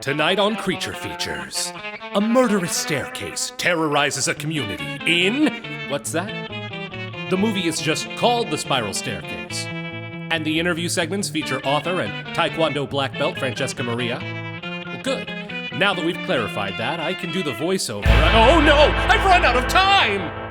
Tonight on Creature Features, a murderous staircase terrorizes a community in... What's that? The movie is just called The Spiral Staircase. And the interview segments feature author and Taekwondo black belt Francesca Maria. Well, good. Now that we've clarified that, I can do the voiceover. Oh no! I've run out of time!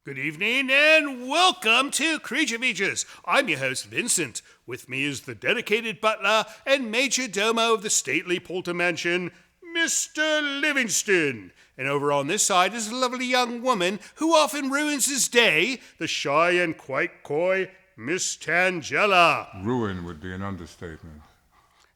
Good evening and welcome to Creature Features. I'm your host, Vincent. With me is the dedicated butler and major domo of the stately Poulter Mansion, Mr. Livingston. And over on this side is a lovely young woman who often ruins his day, the shy and quite coy Miss Tangela. Ruin would be an understatement.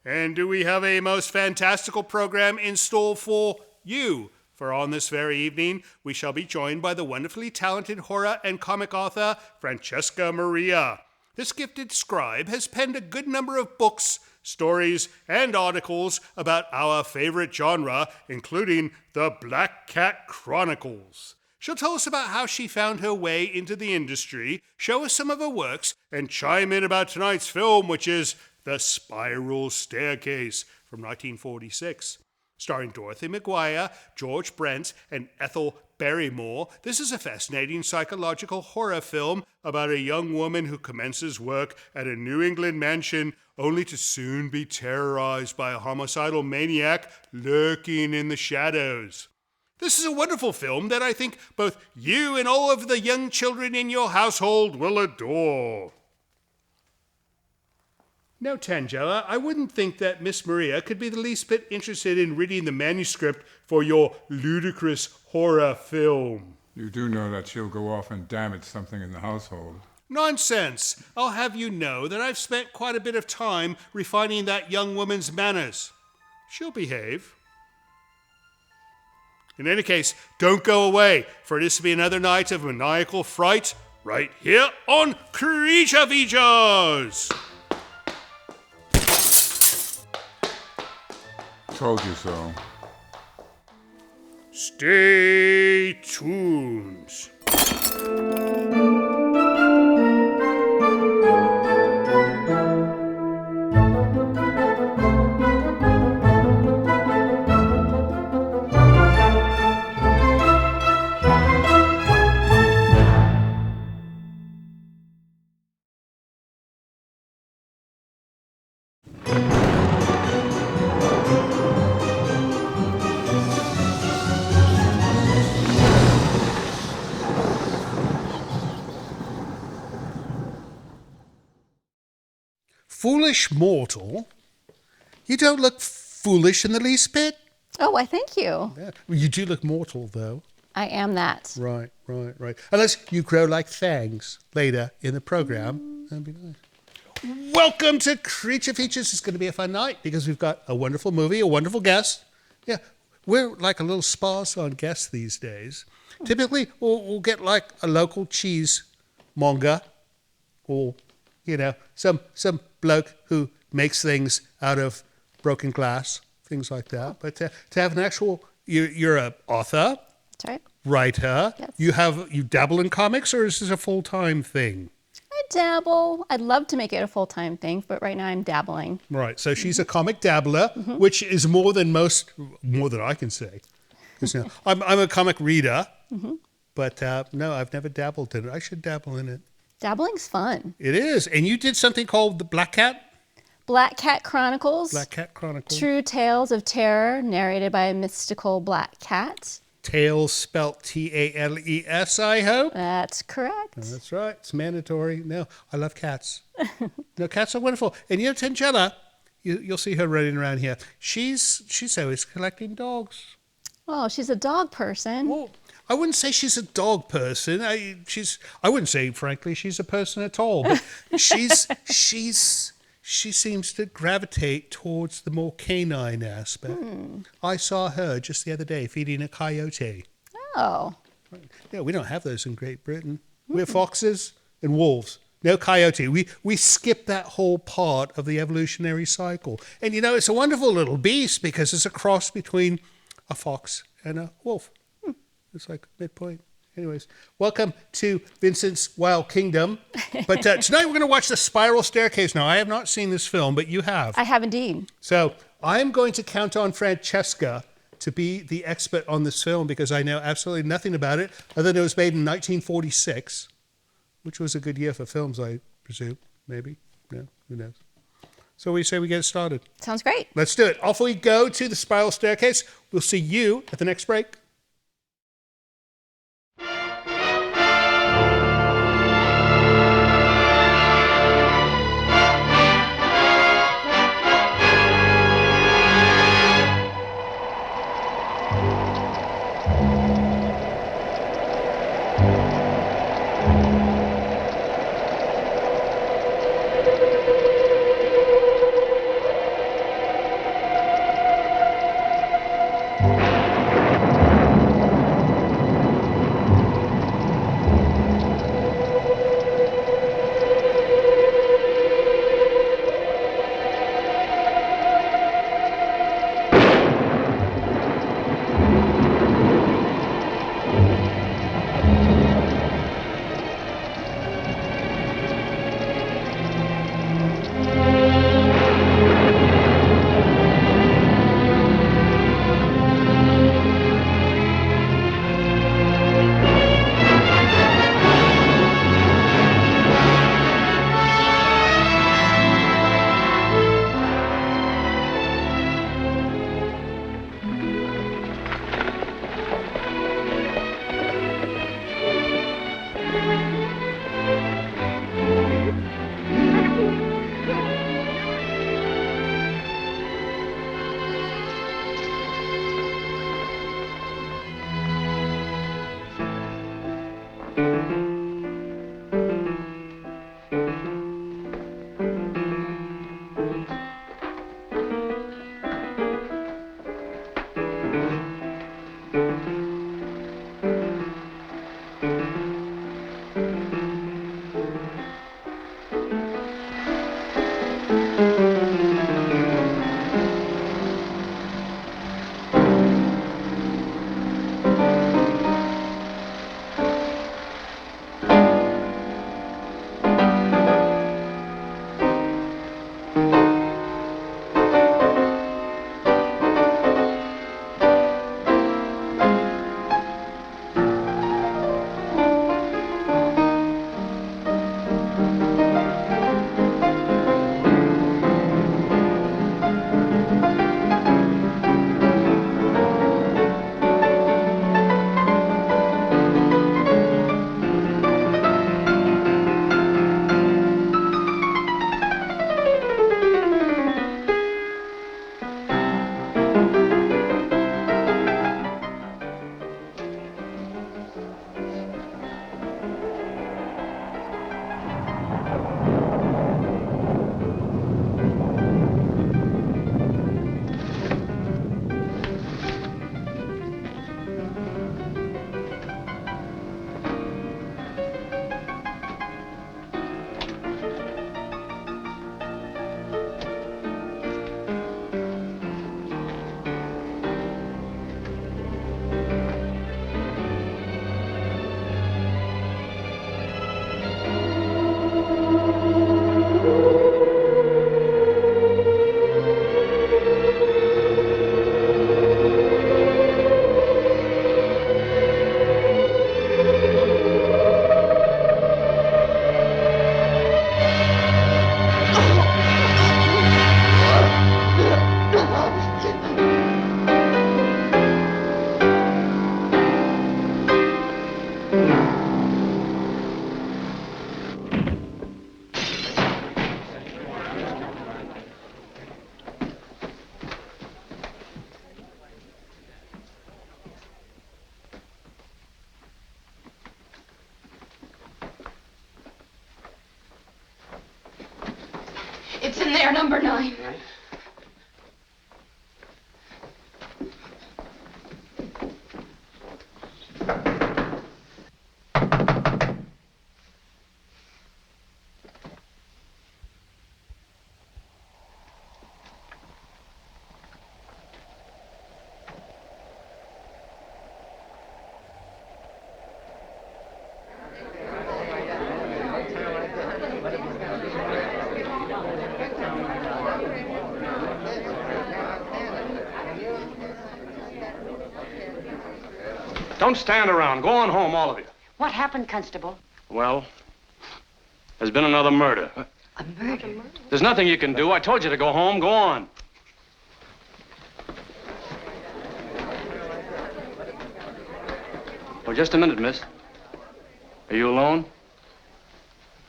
And do we have a most fantastical program in store for you? For on this very evening, we shall be joined by the wonderfully talented horror and comic author, Francesca Maria. This gifted scribe has penned a good number of books, stories, and articles about our favorite genre, including the Black Cat Chronicles. She'll tell us about how she found her way into the industry, show us some of her works, and chime in about tonight's film, which is The Spiral Staircase from 1946. Starring Dorothy McGuire, George Brent, and Ethel Barrymore, this is a fascinating psychological horror film about a young woman who commences work at a New England mansion only to soon be terrorized by a homicidal maniac lurking in the shadows. This is a wonderful film that I think both you and all of the young children in your household will adore. Now, Tangela, I wouldn't think that Miss Maria could be the least bit interested in reading the manuscript for your ludicrous horror film. You do know that she'll go off and damage something in the household. Nonsense! I'll have you know that I've spent quite a bit of time refining that young woman's manners. She'll behave. In any case, don't go away, for this will be another night of maniacal fright right here on Creature Features! Told you so. Stay tuned. Foolish mortal? You don't look foolish in the least bit. Oh, why, thank you. Yeah. Well, you do look mortal, though. I am that. Right. Unless you grow like fangs later in the program, that'd be nice. Welcome to Creature Features. It's going to be a fun night because we've got a wonderful movie, a wonderful guest. Yeah, we're like a little sparse on guests these days. Typically, we'll get like a local cheese monger or, some bloke who makes things out of broken glass, things like that. But to have an actual, you're an author. That's right. Writer. Yes. You dabble in comics, or is this a full-time thing? I dabble. I'd love to make it a full-time thing, but right now I'm dabbling. Right. So she's a comic dabbler, which is more than I can say. 'Cause, I'm a comic reader, but no, I've never dabbled in it. I should dabble in it. Dabbling's fun. It is. And you did something called the Black Cat? Black Cat Chronicles. Black Cat Chronicles. True tales of terror narrated by a mystical black cat. Tales spelt Tales, I hope? That's correct. Oh, that's right. It's mandatory. No, I love cats. No, cats are wonderful. And Tangella, you'll see her running around here. She's always collecting dogs. Oh, she's a dog person. Well, I wouldn't say she's a dog person. I wouldn't say, frankly, she's a person at all. But she seems to gravitate towards the more canine aspect. I saw her just the other day feeding a coyote. Oh. Yeah, we don't have those in Great Britain. We have foxes and wolves. No coyote. We skip that whole part of the evolutionary cycle. And it's a wonderful little beast because it's a cross between a fox and a wolf. It's like midpoint. Anyways, welcome to Vincent's Wild Kingdom. But tonight we're going to watch The Spiral Staircase. Now, I have not seen this film, but you have. I have indeed. So I'm going to count on Francesca to be the expert on this film because I know absolutely nothing about it other than it was made in 1946, which was a good year for films, I presume. Maybe. No, who knows. So we say we get started. Sounds great. Let's do it. Off we go to The Spiral Staircase. We'll see you at the next break. It's in there, number 9. Right. Don't stand around. Go on home, all of you. What happened, Constable? Well, there's been another murder. A murder? There's nothing you can do. I told you to go home. Go on. Oh, just a minute, miss. Are you alone?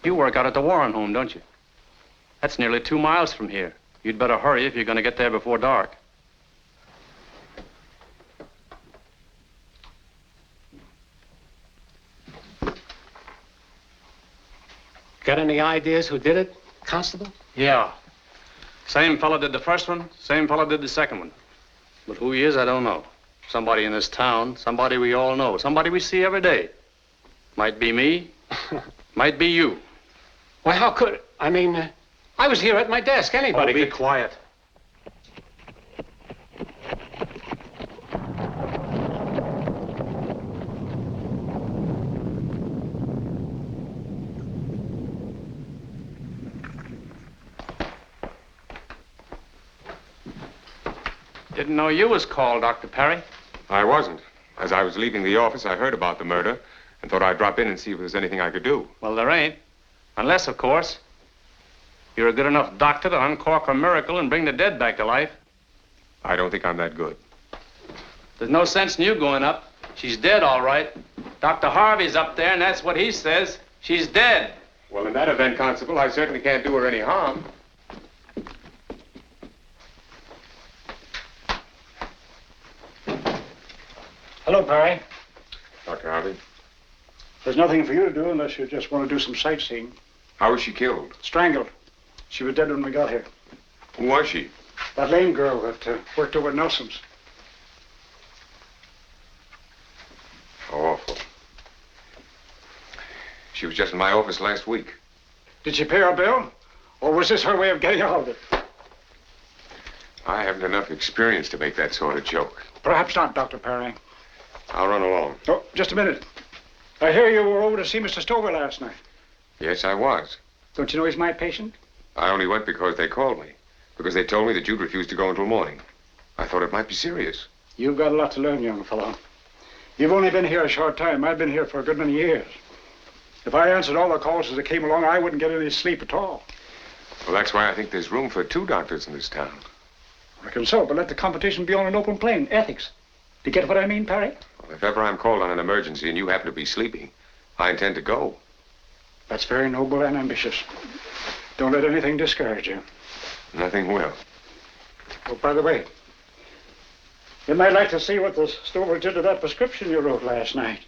You work out at the Warren home, don't you? That's nearly 2 miles from here. You'd better hurry if you're going to get there before dark. Got any ideas who did it, Constable? Yeah. Same fella did the first one, same fella did the second one. But who he is, I don't know. Somebody in this town, somebody we all know, somebody we see every day. Might be me, might be you. Why, how could... I mean, I was here at my desk. Anybody Be could... quiet. Didn't know you was called, Dr. Perry. I wasn't. As I was leaving the office, I heard about the murder and thought I'd drop in and see if there's anything I could do. Well, there ain't. Unless, of course, you're a good enough doctor to uncork a miracle and bring the dead back to life. I don't think I'm that good. There's no sense in you going up. She's dead, all right. Dr. Harvey's up there, and that's what he says. She's dead. Well, in that event, Constable, I certainly can't do her any harm. Hello, Perry. Dr. Harvey, There's nothing for you to do unless you just want to do some sightseeing. how was she killed? Strangled. She was dead when we got here. Who was she? That lame girl that worked over at Nelson's. How awful. She was just in my office last week. Did she pay her bill? Or was this her way of getting out of it? I haven't enough experience to make that sort of joke. Perhaps not, Dr. Perry. I'll run along. Oh, just a minute. I hear you were over to see Mr. Stover last night. Yes, I was. Don't you know he's my patient? I only went because they called me. Because they told me that you'd refused to go until morning. I thought it might be serious. You've got a lot to learn, young fellow. You've only been here a short time. I've been here for a good many years. If I answered all the calls as they came along, I wouldn't get any sleep at all. Well, that's why I think there's room for 2 doctors in this town. I reckon so, but let the competition be on an open plane. Ethics. Do you get what I mean, Perry? Well, if ever I'm called on an emergency and you happen to be sleeping, I intend to go. That's very noble and ambitious. Don't let anything discourage you. Nothing will. Oh, by the way, you might like to see what the Stover did to that prescription you wrote last night.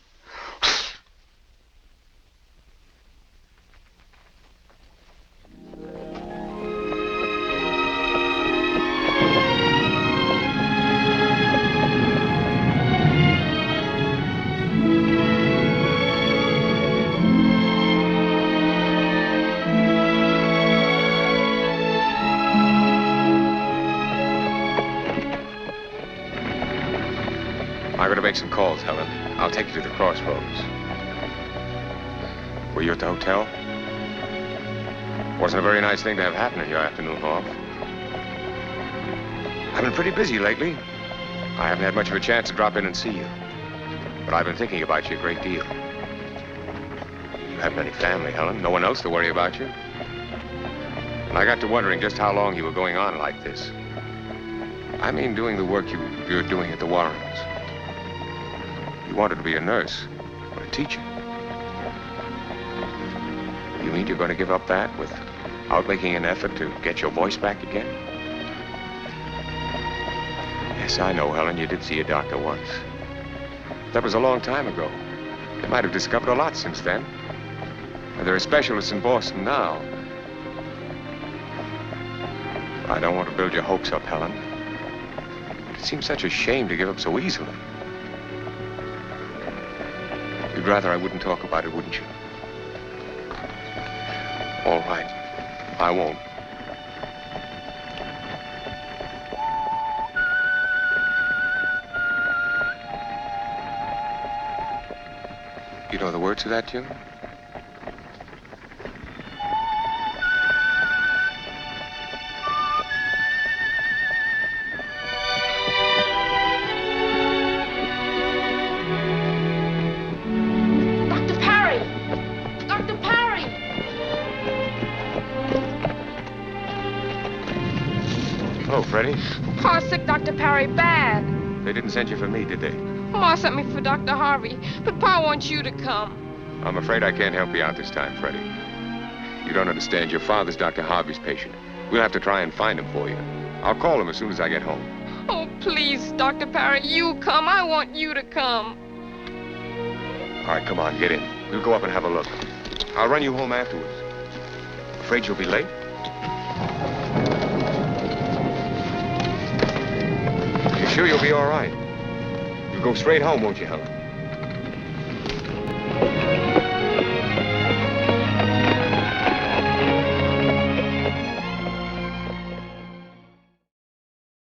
I'm going to make some calls, Helen. I'll take you to the crossroads. Were you at the hotel? Wasn't a very nice thing to have happen in your afternoon off. I've been pretty busy lately. I haven't had much of a chance to drop in and see you. But I've been thinking about you a great deal. You haven't any family, Helen. No one else to worry about you. And I got to wondering just how long you were going on like this. I mean, doing the work you're doing at the Warrens. You wanted to be a nurse or a teacher. You mean you're going to give up that without making an effort to get your voice back again? Yes, I know, Helen, you did see a doctor once. That was a long time ago. They might have discovered a lot since then. And there are specialists in Boston now. I don't want to build your hopes up, Helen. It seems such a shame to give up so easily. You'd rather I wouldn't talk about it, wouldn't you? All right. I won't. You know the words to that tune? Dr. Parry! Dr. Parry! Hello, Freddie. Pa's sick, Dr. Parry, bad. They didn't send you for me, did they? Ma sent me for Dr. Harvey, but Pa wants you to come. I'm afraid I can't help you out this time, Freddie. You don't understand. Your father's Dr. Harvey's patient. We'll have to try and find him for you. I'll call him as soon as I get home. Oh, please, Dr. Parry, you come. I want you to come. All right, come on, get in. We'll go up and have a look. I'll run you home afterwards. Afraid you'll be late? You sure you'll be all right? You'll go straight home, won't you, Helen?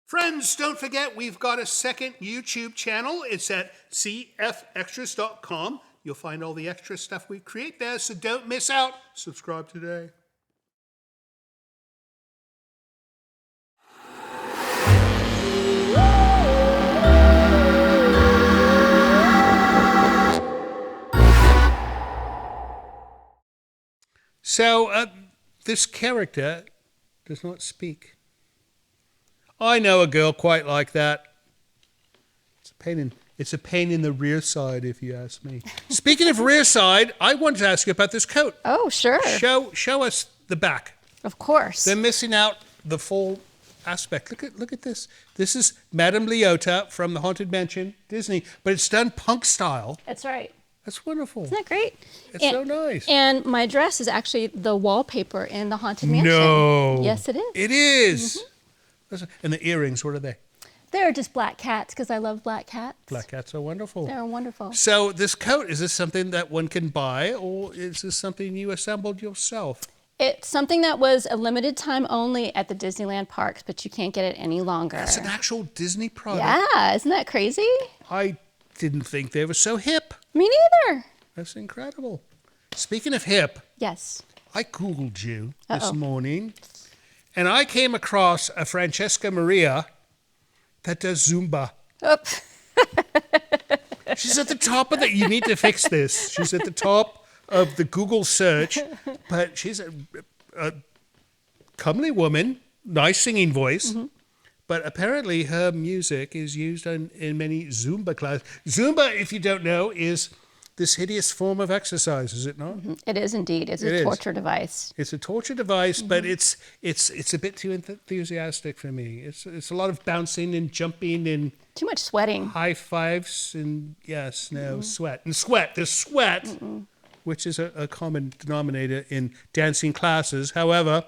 Friends, don't forget we've got a second YouTube channel. It's at cfextras.com. You'll find all the extra stuff we create there, so don't miss out. Subscribe today. So, this character does not speak. I know a girl quite like that. It's a pain in the rear side, if you ask me. Speaking of rear side, I wanted to ask you about this coat. Oh, sure. Show us the back. Of course. They're missing out the full aspect. Look at this. This is Madame Leota from the Haunted Mansion, Disney, but it's done punk style. That's right. That's wonderful. Isn't that great? It's so nice. And my dress is actually the wallpaper in the Haunted Mansion. No. Yes, it is. It is. Mm-hmm. And the earrings, what are they? They're just black cats because I love black cats. Black cats are wonderful. They're wonderful. So this coat, is this something that one can buy, or is this something you assembled yourself? It's something that was a limited time only at the Disneyland parks, but you can't get it any longer. It's an actual Disney product. Yeah, isn't that crazy? I didn't think they were so hip. Me neither. That's incredible. Speaking of hip, yes, I Googled you this morning, and I came across a Francesca Maria that does Zumba. She's at the top of the... You need to fix this. She's at the top of the Google search, but she's a comely woman, nice singing voice, but apparently her music is used in many Zumba classes. Zumba, if you don't know, is this hideous form of exercise, is it not? It is indeed. It's a torture device. It's a torture device, but it's a bit too enthusiastic for me. It's a lot of bouncing and jumping and too much sweating. High fives and sweat. And sweat. There's sweat, which is a common denominator in dancing classes. However,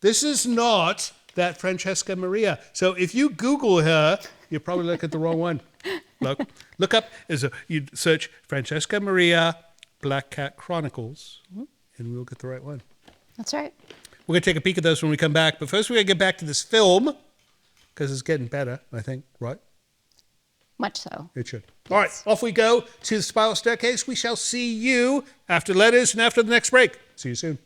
this is not that Francesca Maria. So if you Google her, you'll probably look at the wrong one. Look up, you search Francesca Maria Black Cat Chronicles, and we'll get the right one. That's right. We're going to take a peek at those when we come back. But first, we're going to get back to this film, because it's getting better, I think, right? Much so. It should. Yes. All right, off we go to the Spiral Staircase. We shall see you after letters and after the next break. See you soon.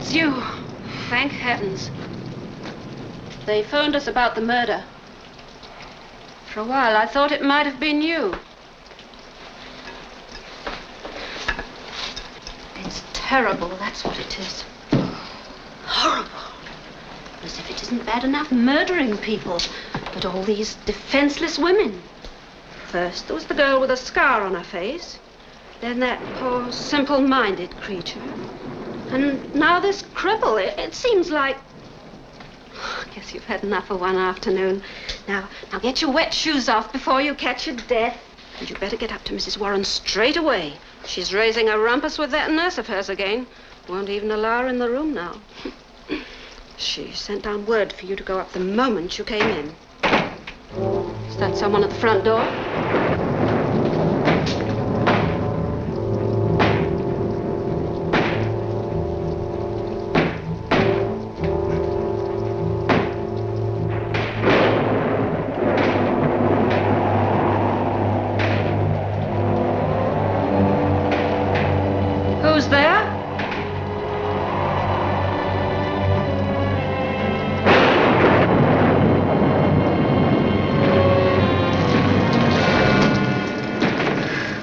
It's you. Thank heavens. They phoned us about the murder. For a while, I thought it might have been you. It's terrible, that's what it is. Horrible. As if it isn't bad enough murdering people, but all these defenseless women. First, there was the girl with a scar on her face. Then that poor, simple-minded creature. And now this cripple. It seems like... I guess you've had enough for one afternoon. Now get your wet shoes off before you catch your death. And you better get up to Mrs. Warren straight away. She's raising a rumpus with that nurse of hers again. Won't even allow her in the room now. She sent down word for you to go up the moment you came in. Is that someone at the front door? Who's there?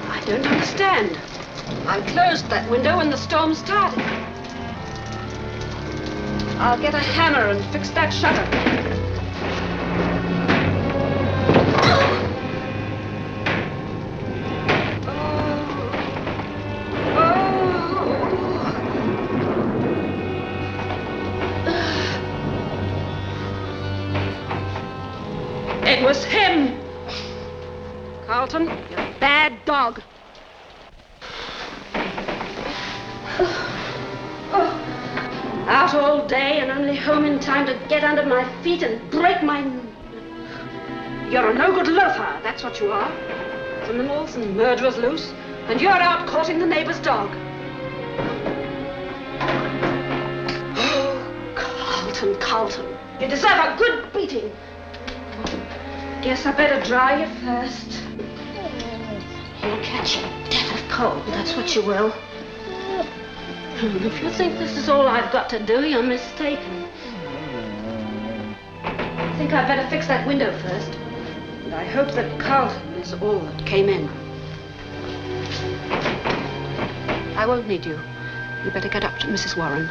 I don't understand. I closed that window when the storm started. I'll get a hammer and fix that shutter. It was him! Carlton, you're a bad dog. Out all day and only home in time to get under my feet and break my... You're a no-good loafer, that's what you are. Criminals and murderers loose, and you're out courting the neighbor's dog. Oh, Carlton, you deserve a good beating. Guess I better dry you first. You'll catch your death of cold, that's what you will. If you think this is all I've got to do, you're mistaken. I think I'd better fix that window first. And I hope that Carlton is all that came in. I won't need you. You better get up to Mrs. Warren.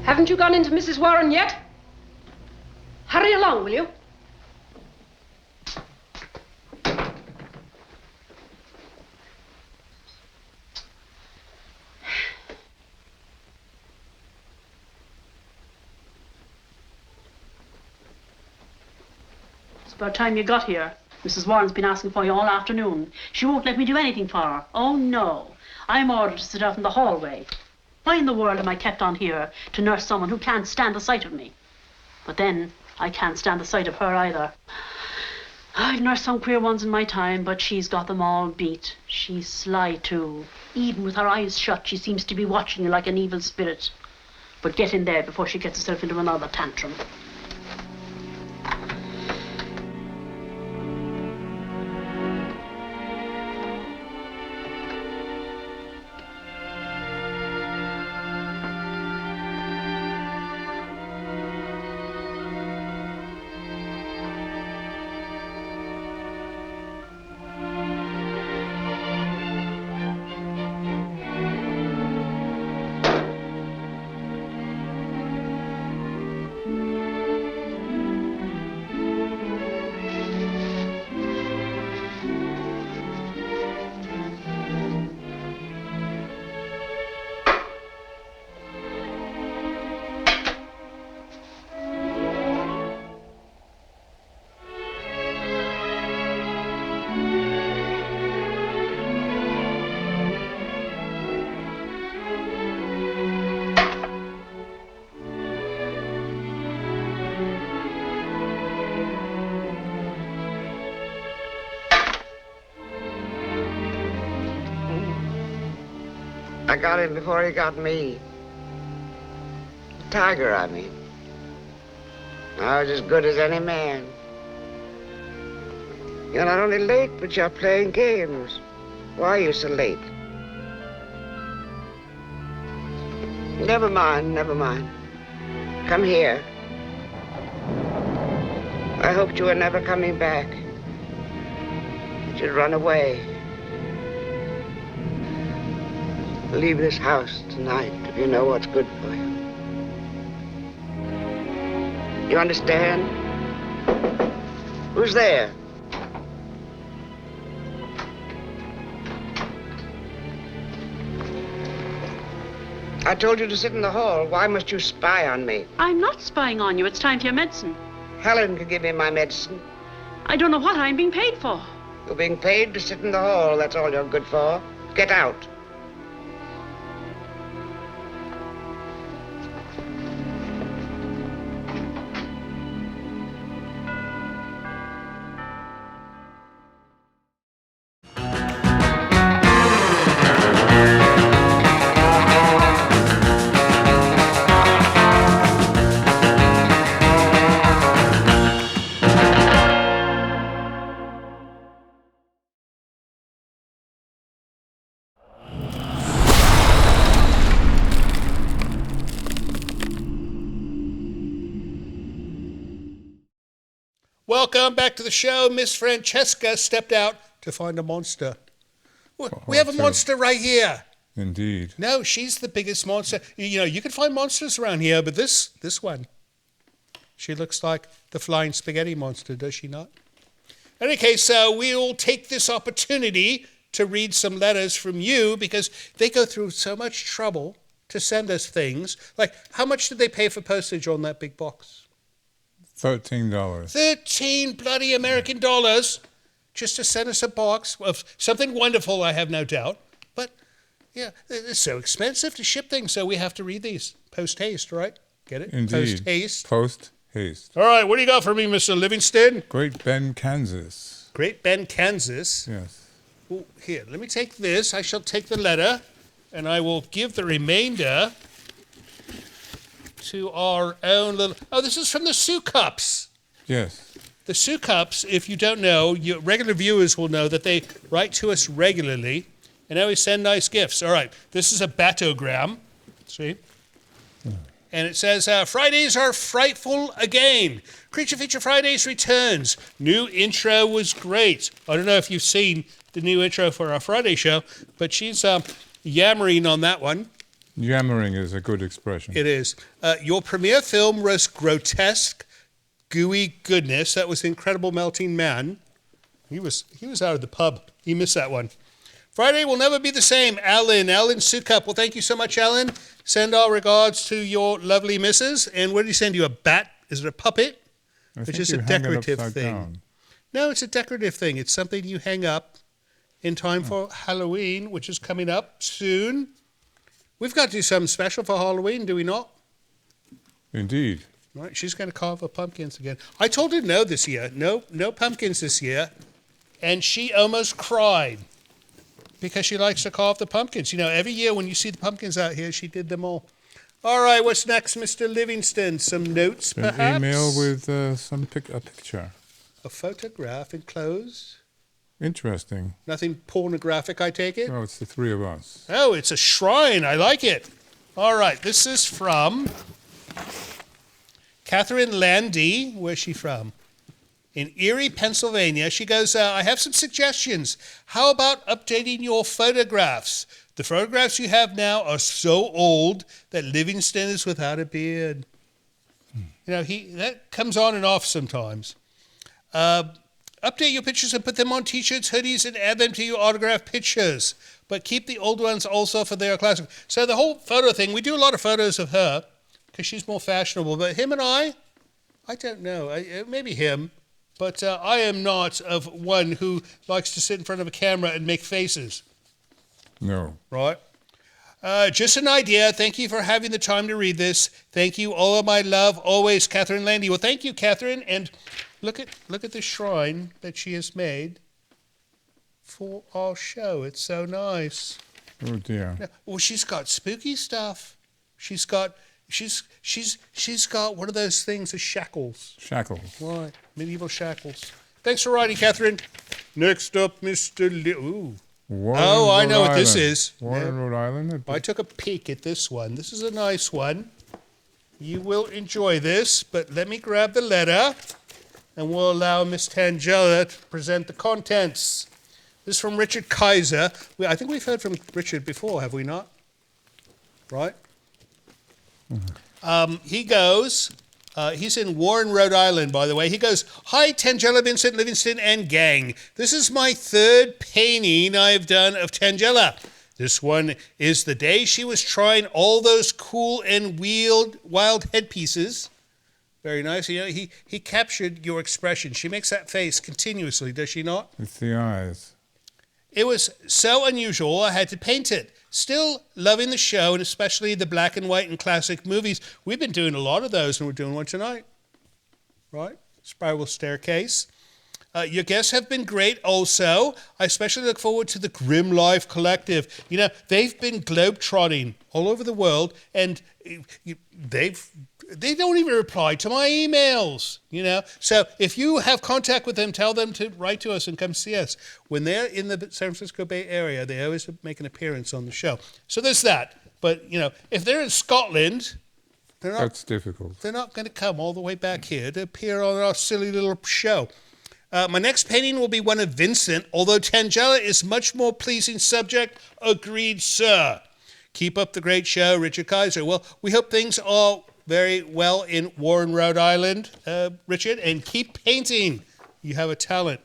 Haven't you gone into Mrs. Warren yet? Hurry along, will you? It's about time you got here. Mrs. Warren's been asking for you all afternoon. She won't let me do anything for her. Oh, no. I'm ordered to sit out in the hallway. Why in the world am I kept on here to nurse someone who can't stand the sight of me? But then, I can't stand the sight of her either. I've nursed some queer ones in my time, but she's got them all beat. She's sly, too. Even with her eyes shut, she seems to be watching you like an evil spirit. But get in there before she gets herself into another tantrum. I got him before he got me. Tiger, I mean. I was as good as any man. You're not only late, but you're playing games. Why are you so late? Never mind, never mind. Come here. I hoped you were never coming back. That you'd run away. Leave this house tonight if you know what's good for you. You understand? Who's there? I told you to sit in the hall. Why must you spy on me? I'm not spying on you. It's time for your medicine. Helen can give me my medicine. I don't know what I'm being paid for. You're being paid to sit in the hall. That's all you're good for. Get out. Welcome back to the show. Miss Francesca stepped out to find a monster. We have a monster right here. Indeed. No, she's the biggest monster. You know, you can find monsters around here, but this one, she looks like the flying spaghetti monster, does she not? In any case, we'll take this opportunity to read some letters from you because they go through so much trouble to send us things. Like, how much did they pay for postage on that big box? $13. 13 bloody American dollars just to send us a box of something wonderful, I have no doubt. But, yeah, it's so expensive to ship things, so we have to read these post-haste, right? Get it? Indeed. Post-haste. Post-haste. All right, what do you got for me, Mr. Livingston? Great Bend, Kansas. Great Bend, Kansas. Yes. Ooh, here, let me take this. I shall take the letter, and I will give the remainder to our own little... Oh, this is from the Sue Cups. Yes. The Sue Cups, if you don't know, your regular viewers will know that they write to us regularly, and always send nice gifts. All right, this is a batogram. See? And it says, Fridays are frightful again. Creature Feature Fridays returns. New intro was great. I don't know if you've seen the new intro for our Friday show, but she's yammering on that one. Yammering is a good expression. It is. Your premiere film was grotesque, gooey goodness. That was The Incredible Melting Man. He was out of the pub. He missed that one. Friday will never be the same. Alan Sue Cup. Well, thank you so much, Alan. Send our regards to your lovely missus. And what did he send you? A bat? Is it a puppet? Which is a decorative thing. Down. No, it's a decorative thing. It's something you hang up in time for Halloween, which is coming up soon. We've got to do something special for Halloween, do we not? Indeed. Right, she's going to carve her pumpkins again. I told her no this year. No pumpkins this year. And she almost cried because she likes to carve the pumpkins. You know, every year when you see the pumpkins out here, she did them all. All right, what's next, Mr. Livingston? Some notes, perhaps? An email with a picture. A photograph enclosed? Interesting. Nothing pornographic, I take it? No, it's the three of us. Oh, it's a shrine. I like it. All right, this is from Catherine Landy. Where's she from? In Erie, Pennsylvania. She goes, I have some suggestions. How about updating your photographs? The photographs you have now are so old that Livingston is without a beard. You know, that comes on and off sometimes. Update your pictures and put them on T-shirts, hoodies, and add them to your autographed pictures. But keep the old ones also for their classic. So the whole photo thing, we do a lot of photos of her because she's more fashionable. But him and I don't know. Maybe him. But I am not of one who likes to sit in front of a camera and make faces. No. Right? Just an idea. Thank you for having the time to read this. Thank you. All of my love. Always, Catherine Landy. Well, thank you, Catherine. And look at the shrine that she has made for our show. It's so nice. Oh, dear. Well, she's got spooky stuff. She's got one of those things, the shackles. Shackles. Right. Medieval shackles. Thanks for writing, Catherine. Next up, Mr. Ooh. Warren, I know Rhode what this Island. is. Warren, Rhode Island. I took a peek at this one. This is a nice one. You will enjoy this, but let me grab the letter, and we'll allow Miss Tangella to present the contents. This is from Richard Kaiser. I think we've heard from Richard before, have we not? Right? Mm-hmm. He goes, he's in Warren, Rhode Island, by the way. He goes, "Hi, Tangella, Vincent, Livingston, and gang. This is my third painting I've done of Tangella. This one is the day she was trying all those cool and wild headpieces." Very nice. You know, he captured your expression. She makes that face continuously, does she not? It's the eyes. It was so unusual, I had to paint it. Still loving the show, and especially the black and white and classic movies. We've been doing a lot of those, and we're doing one tonight. Right? Spiral Staircase. Your guests have been great also. I especially look forward to the Grim Life Collective. You know, they've been globetrotting all over the world, and they don't even reply to my emails, you know. So if you have contact with them, tell them to write to us and come see us. When they're in the San Francisco Bay Area, they always make an appearance on the show. So there's that. But, you know, if they're in Scotland, that's difficult. They're not going to come all the way back here to appear on our silly little show. My next painting will be one of Vincent, although Tangella is much more pleasing subject. Agreed, sir. Keep up the great show, Richard Kaiser. Well, we hope things are very well in Warren, Rhode Island, Richard, and keep painting. You have a talent,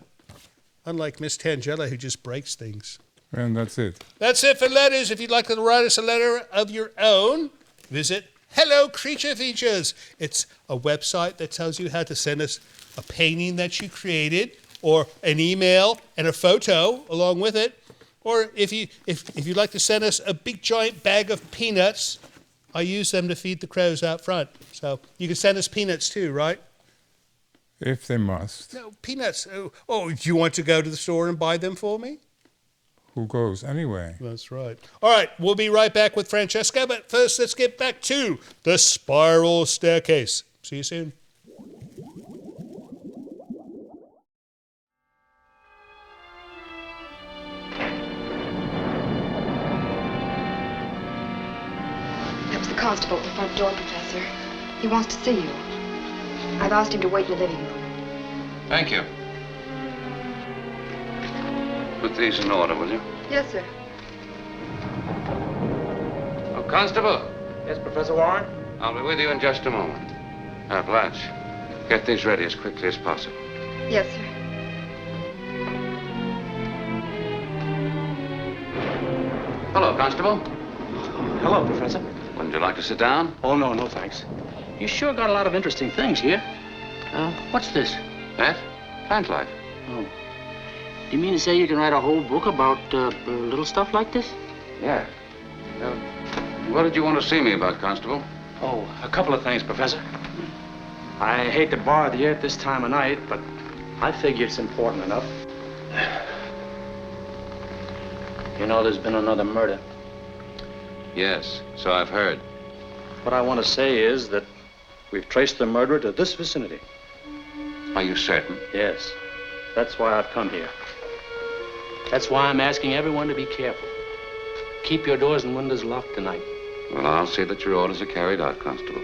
unlike Miss Tangella, who just breaks things. And that's it. That's it for letters. If you'd like to write us a letter of your own, visit Hello Creature Features. It's a website that tells you how to send us a painting that you created, or an email and a photo along with it. Or if you'd like to send us a big giant bag of peanuts, I use them to feed the crows out front. So you can send us peanuts too, right? If they must. No, peanuts. Oh, do you want to go to the store and buy them for me? Who goes anyway? That's right. All right, we'll be right back with Francesca, but first let's get back to the Spiral Staircase. See you soon. Constable at the front door, Professor. He wants to see you. I've asked him to wait in the living room. Thank you. Put these in order, will you? Yes, sir. Oh, Constable. Yes, Professor Warren? I'll be with you in just a moment. Now, Blanche, get these ready as quickly as possible. Yes, sir. Hello, Constable. Hello, Professor. Wouldn't you like to sit down? Oh, no, thanks. You sure got a lot of interesting things here. What's this? That? Plant life. Oh. You mean to say you can write a whole book about little stuff like this? Yeah. What did you want to see me about, Constable? Oh, a couple of things, Professor. I hate to bother you at this time of night, but I figure it's important enough. You know, there's been another murder. Yes, so I've heard. What I want to say is that we've traced the murderer to this vicinity. Are you certain? Yes. That's why I've come here. That's why I'm asking everyone to be careful. Keep your doors and windows locked tonight. Well, I'll see that your orders are carried out, Constable.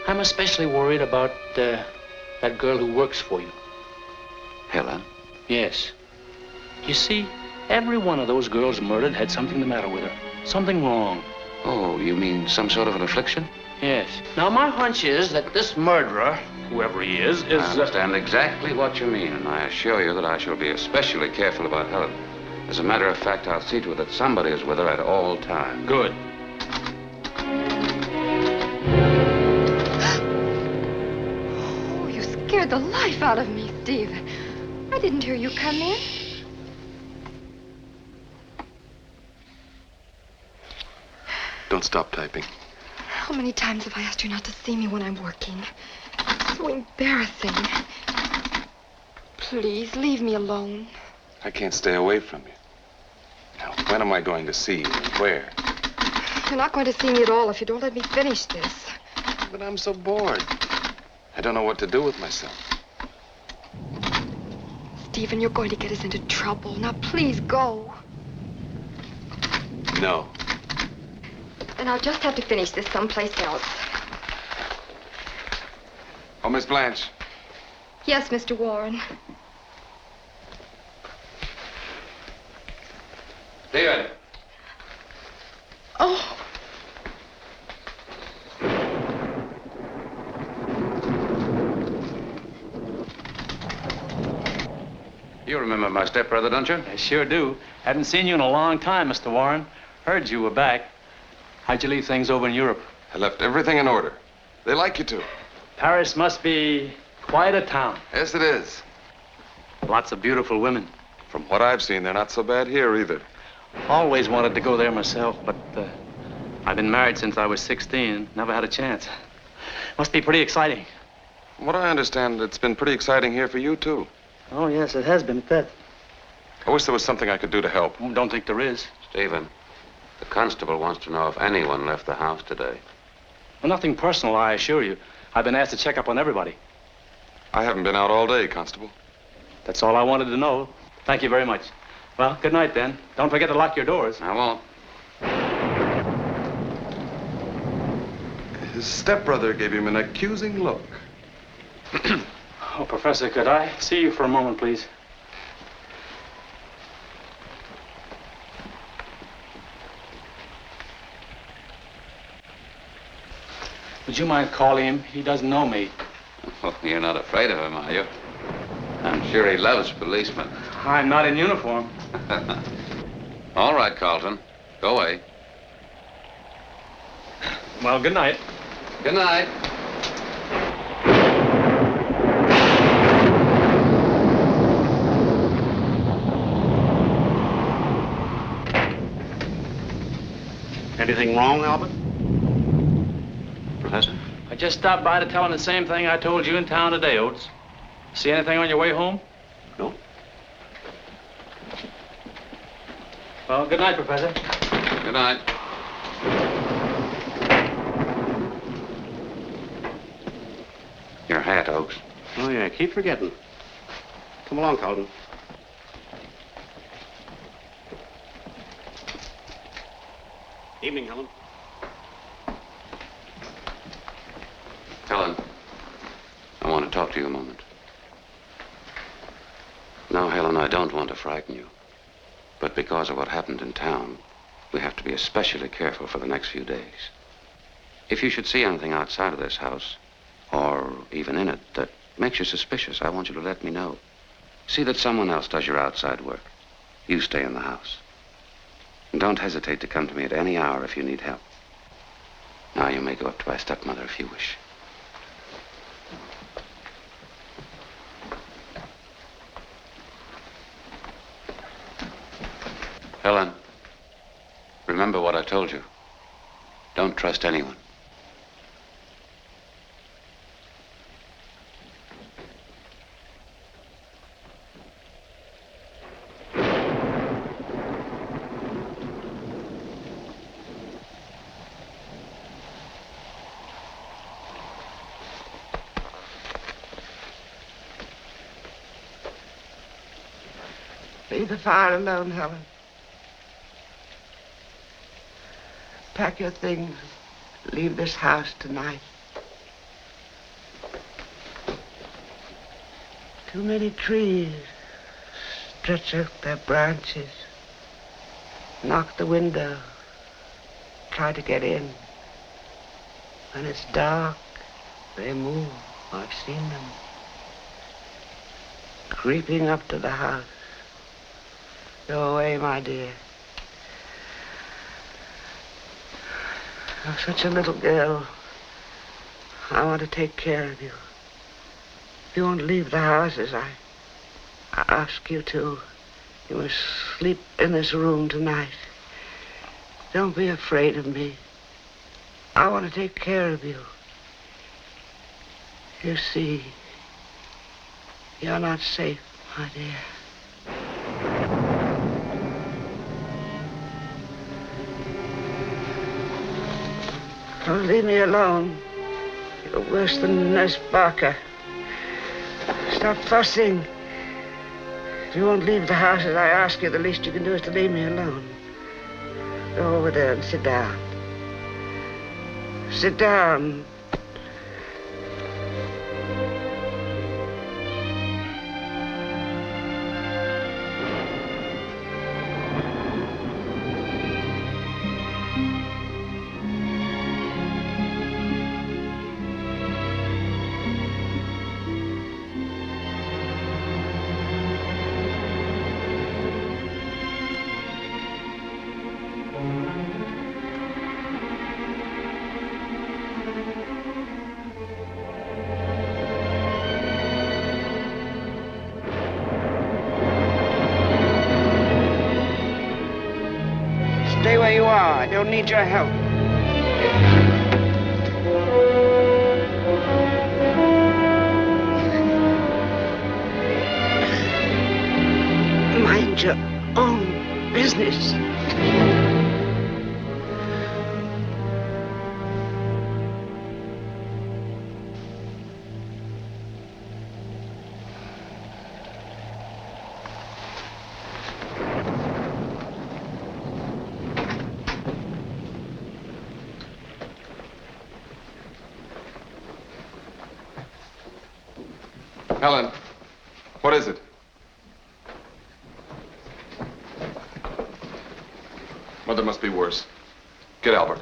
I'm especially worried about that girl who works for you. Helen? Yes. You see, every one of those girls murdered had something the matter with her. Something wrong. Oh, you mean some sort of an affliction? Yes. Now, my hunch is that this murderer, whoever he is... I understand exactly what you mean, and I assure you that I shall be especially careful about Helen. As a matter of fact, I'll see to it that somebody is with her at all times. Good. Oh, you scared the life out of me, Steve. I didn't hear you come in. Don't stop typing. How many times have I asked you not to see me when I'm working? It's so embarrassing. Please, leave me alone. I can't stay away from you. Now, when am I going to see you? Where? You're not going to see me at all if you don't let me finish this. But I'm so bored. I don't know what to do with myself. Stephen, you're going to get us into trouble. Now, please go. No. Then I'll just have to finish this someplace else. Oh, Miss Blanche. Yes, Mr. Warren. David. Oh. You remember my stepbrother, don't you? I sure do. Haven't seen you in a long time, Mr. Warren. Heard you were back. How'd you leave things over in Europe? I left everything in order. They like you to. Paris must be quite a town. Yes, it is. Lots of beautiful women. From what I've seen, they're not so bad here either. Always wanted to go there myself, but I've been married since I was 16. Never had a chance. Must be pretty exciting. From what I understand, it's been pretty exciting here for you, too. Oh, yes, it has been, Pet. I wish there was something I could do to help. Don't think there is. Stephen, the constable wants to know if anyone left the house today. Well, nothing personal, I assure you. I've been asked to check up on everybody. I haven't been out all day, Constable. That's all I wanted to know. Thank you very much. Well, good night, then. Don't forget to lock your doors. I won't. His stepbrother gave him an accusing look. Oh, Professor, could I see you for a moment, please? Would you mind calling him? He doesn't know me. Oh, you're not afraid of him, are you? I'm sure he loves policemen. I'm not in uniform. All right, Carlton. Go away. Well, good night. Good night. Anything wrong, Albert? Professor? I just stopped by to tell him the same thing I told you in town today, Oates. See anything on your way home? No. Well, good night, Professor. Good night. Your hat, Oakes. Oh, yeah, keep forgetting. Come along, Carlton. Evening, Helen. Helen, I want to talk to you a moment. No, Helen, I don't want to frighten you. But because of what happened in town, we have to be especially careful for the next few days. If you should see anything outside of this house, or even in it, that makes you suspicious, I want you to let me know. See that someone else does your outside work. You stay in the house. And don't hesitate to come to me at any hour if you need help. Now, you may go up to my stepmother if you wish. Helen, remember what I told you. Don't trust anyone. leave the fire alone, Helen. Pack your things. Leave this house tonight. Too many trees stretch out their branches. Knock the window. Try to get in. When it's dark, they move. I've seen them. Creeping up to the house. Go away, my dear. You're such a little girl. I want to take care of you. If you won't leave the house as I ask you to, you must sleep in this room tonight. Don't be afraid of me. I want to take care of you. You see, you're not safe, my dear. Don't leave me alone. You're worse than Nurse Barker. Stop fussing. If you won't leave the house as I ask you, the least you can do is to leave me alone. Go over there and sit down. Sit down. Stay where you are. I don't need your help. Mind your own business. Helen, what is it? Mother must be worse. Get Albert.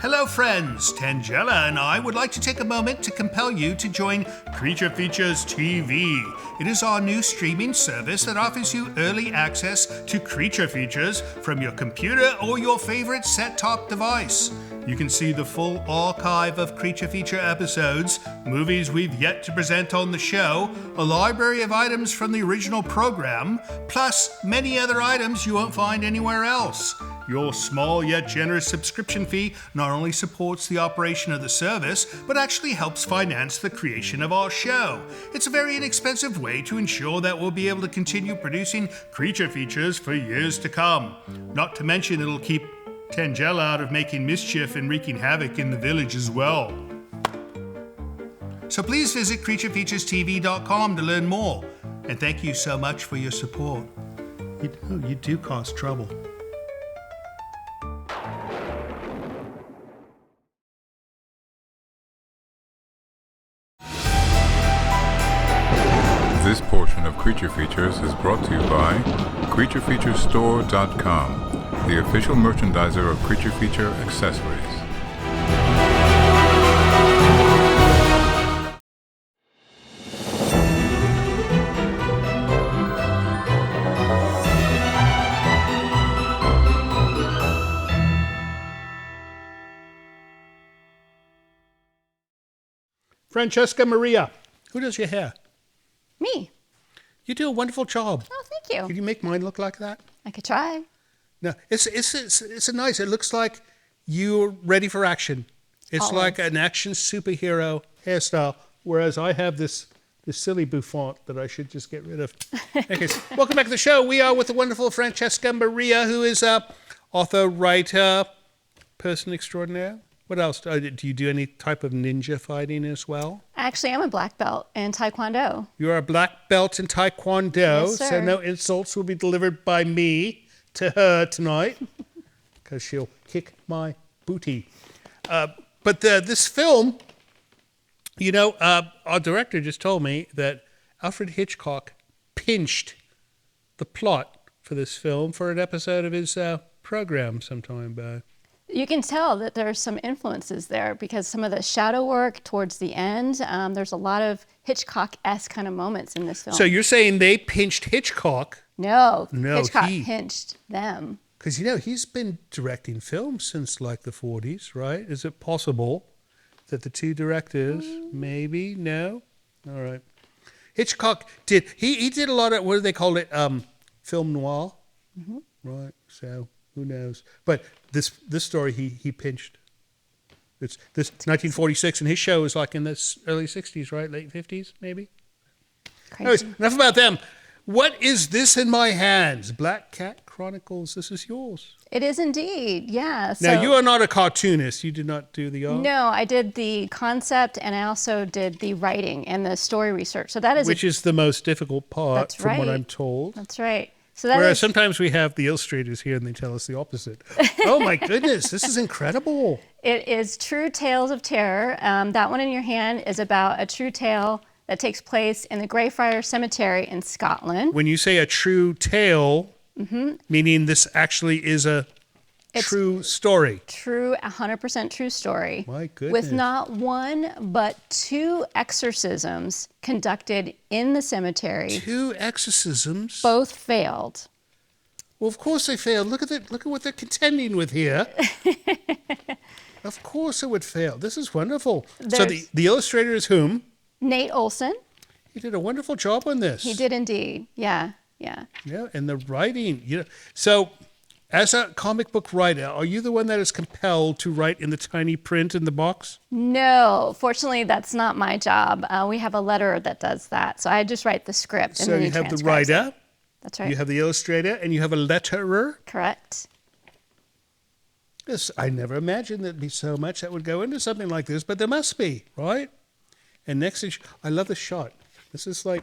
Hello friends, Tangela and I would like to take a moment to compel you to join Creature Features TV. It is our new streaming service that offers you early access to Creature Features from your computer or your favorite set-top device. You can see the full archive of Creature Feature episodes, movies we've yet to present on the show, a library of items from the original program, plus many other items you won't find anywhere else. Your small yet generous subscription fee not only supports the operation of the service, but actually helps finance the creation of our show. It's a very inexpensive way to ensure that we'll be able to continue producing Creature Features for years to come. Not to mention it'll keep Tangela out of making mischief and wreaking havoc in the village as well. So please visit creaturefeaturestv.com to learn more. And thank you so much for your support. You do cause trouble. This portion of Creature Features is brought to you by CreatureFeatureStore.com, the official merchandiser of Creature Feature accessories. Francesca Maria, who does your hair? Me. You do a wonderful job. Oh, thank you. Could you make mine look like that? I could try. No, it's a nice. It looks like you're ready for action. It's Always. like an action superhero hairstyle, whereas I have this silly bouffant that I should just get rid of. Okay, so welcome back to the show. We are with the wonderful Francesca Maria, who is a author, writer, person extraordinaire. What else? Do you do any type of ninja fighting as well? Actually, I'm a black belt in Taekwondo. You're a black belt in Taekwondo, Yes, sir. so no insults will be delivered by me to her tonight, because she'll kick my booty. But this film, our director just told me that Alfred Hitchcock pinched the plot for this film for an episode of his program sometime back. You can tell that there's some influences there because some of the shadow work towards the end, there's a lot of Hitchcock-esque kind of moments in this film. So you're saying they pinched Hitchcock? No, No, Hitchcock pinched them. Because, he's been directing films since like the 40s, right? Is it possible that the two directors, maybe, no? All right. Hitchcock did, he did a lot of, what do they call it, film noir? Mm-hmm. Right, so who knows? But this story he pinched. It's this 1946, and his show was like in the early 60s, right? Late 50s, maybe? Crazy. Anyways, enough about them. What is this in my hands? Black Cat Chronicles, this is yours. It is indeed, yeah. Now, you are not a cartoonist. You did not do the art? No, I did the concept, and I also did the writing and the story research. So that is Which is the most difficult part, That's from what right. I'm told. That's right. So that Whereas is, sometimes we have the illustrators here and they tell us the opposite. Oh my goodness, this is incredible. it is True Tales of Terror. That one in your hand is about a true tale that takes place in the Greyfriars Cemetery in Scotland. When you say a true tale, Mm-hmm. meaning this actually is a true story. True, 100% true story. My goodness. With not one, but 2 exorcisms conducted in the cemetery. 2 exorcisms? Both failed. Well, of course they failed. Look at what they're contending with here. Of course it would fail. This is wonderful. So the illustrator is whom? Nate Olson. He did a wonderful job on this. He did indeed. Yeah. Yeah, and the writing. So, as a comic book writer, are you the one that is compelled to write in the tiny print in the box? No, fortunately, that's not my job. We have a letterer that does that. So I just write the script. And So then you he have the transcribes it. writer. That's right. You have the illustrator, and you have a letterer. Correct. Yes, I never imagined there'd be so much that would go into something like this, but there must be, right? And next, I love the shot. This is like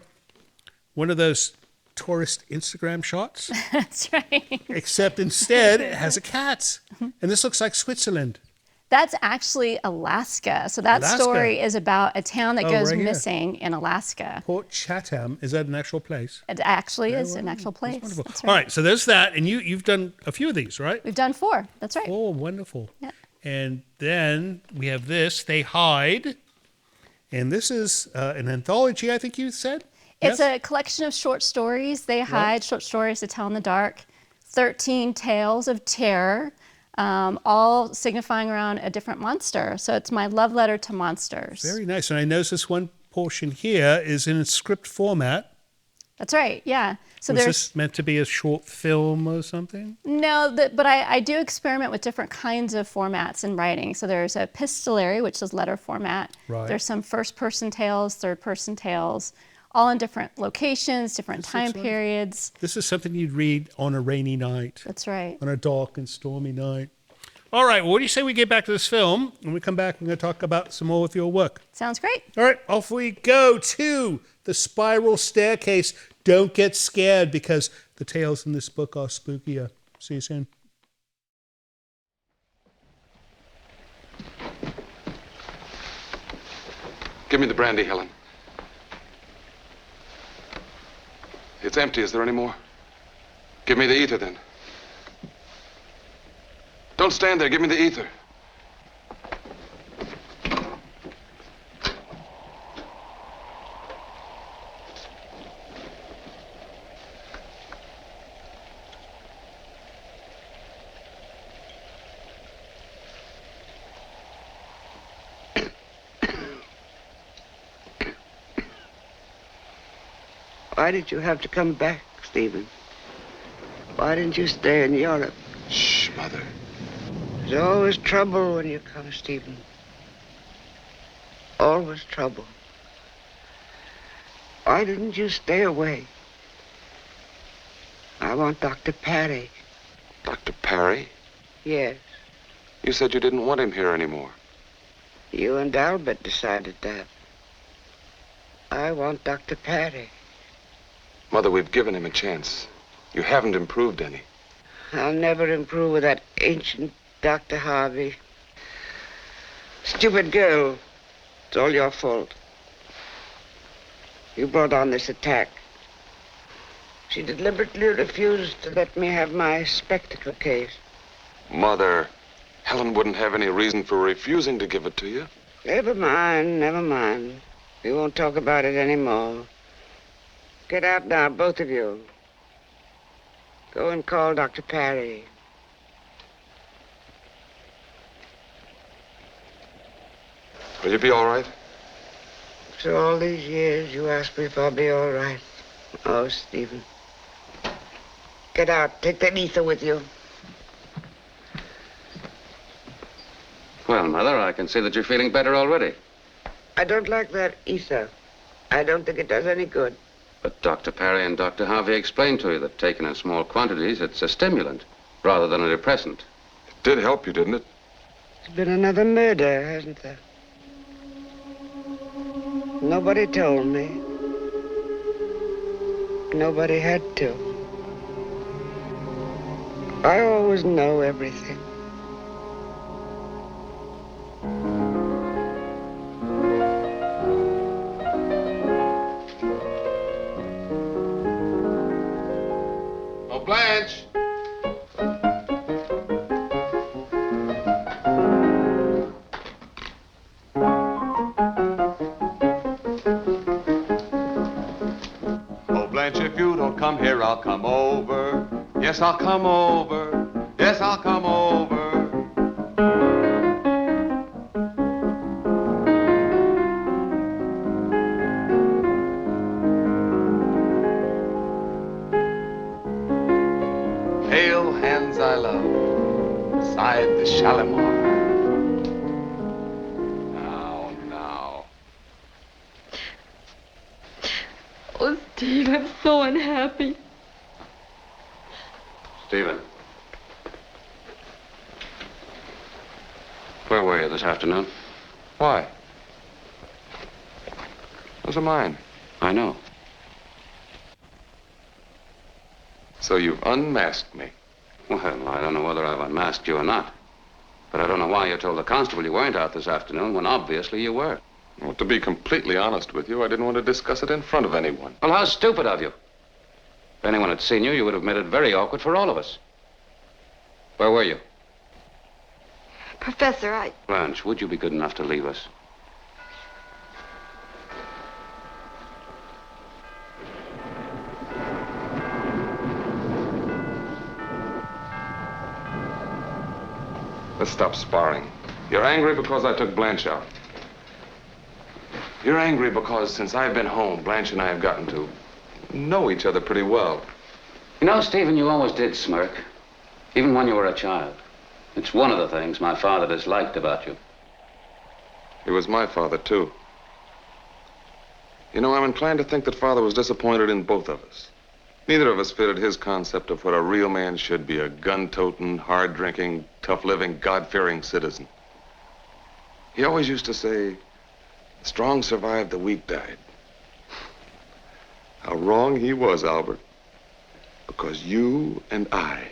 one of those tourist Instagram shots. That's right. Except instead, it has a cat. And this looks like Switzerland. That's actually Alaska. So that story is about a town that goes right here. missing in Alaska. Port Chatham, is that an actual place? It actually is an actual place. Wonderful. That's All right, so there's that, and you've done a few of these, right? We've done 4. That's right. Oh, wonderful. Yeah. And then we have this, They Hide. And this is an anthology, I think you said? It's a collection of short stories. They hide short stories to tell in the dark. 13 tales of terror, all signifying around a different monster. So it's my love letter to monsters. Very nice. And I notice this one portion here is in a script format. That's right, yeah. So Was this meant to be a short film or something? No, but I do experiment with different kinds of formats in writing. So there's a epistolary, which is letter format. Right. There's some first-person tales, third-person tales, all in different locations, different time periods. This is something you'd read on a rainy night. That's right. On a dark and stormy night. All right, well, what do you say we get back to this film? When we come back, we're going to talk about some more of your work. Sounds great. All right, off we go to The Spiral Staircase. Don't get scared because the tales in this book are spookier. See you soon. Give me the brandy, Helen. It's empty. Is there any more? Give me the ether, then. Don't stand there. Give me the ether. Why did you have to come back, Stephen? Why didn't you stay in Europe? Shh, Mother. There's always trouble when you come, Stephen. Always trouble. Why didn't you stay away? I want Dr. Parry. Dr. Parry? Yes. You said you didn't want him here anymore. You and Albert decided that. I want Dr. Perry. Mother, we've given him a chance. You haven't improved any. I'll never improve with that ancient Dr. Harvey. Stupid girl. It's all your fault. You brought on this attack. She deliberately refused to let me have my spectacle case. Mother, Helen wouldn't have any reason for refusing to give it to you. Never mind, never mind. We won't talk about it anymore. Get out now, both of you. Go and call Dr. Perry. Will you be all right? After all these years, you ask me if I'll be all right. Oh, Stephen. Get out. Take that ether with you. Well, Mother, I can see that you're feeling better already. I don't like that ether. I don't think it does any good. But Dr. Perry and Dr. Harvey explained to you that taken in small quantities, it's a stimulant rather than a depressant. It did help you, didn't it? There's been another murder, hasn't there? Nobody told me. Nobody had to. I always know everything. Oh, Blanche! Oh, Blanche, if you don't come here, I'll come over. Yes, I'll come over. Yes, I'll come over. Pale hands I love, beside the Shalimar. Now. Oh, Steve, I'm so unhappy. Stephen. Where were you this afternoon? Why? Those are mine. I know. So you've unmasked me. Well, I don't know whether I've unmasked you or not. But I don't know why you told the constable you weren't out this afternoon when obviously you were. Well, to be completely honest with you, I didn't want to discuss it in front of anyone. Well, how stupid of you. If anyone had seen you, you would have made it very awkward for all of us. Where were you? Professor, Blanche, would you be good enough to leave us? Let's stop sparring. You're angry because I took Blanche out. You're angry because since I've been home, Blanche and I have gotten to know each other pretty well. You know, Stephen, you always did smirk, even when you were a child. It's one of the things my father disliked about you. He was my father, too. You know, I'm inclined to think that Father was disappointed in both of us. Neither of us fitted his concept of what a real man should be, a gun-toting, hard-drinking, tough-living, God-fearing citizen. He always used to say, "The strong survived, the weak died." How wrong he was, Albert. Because you and I,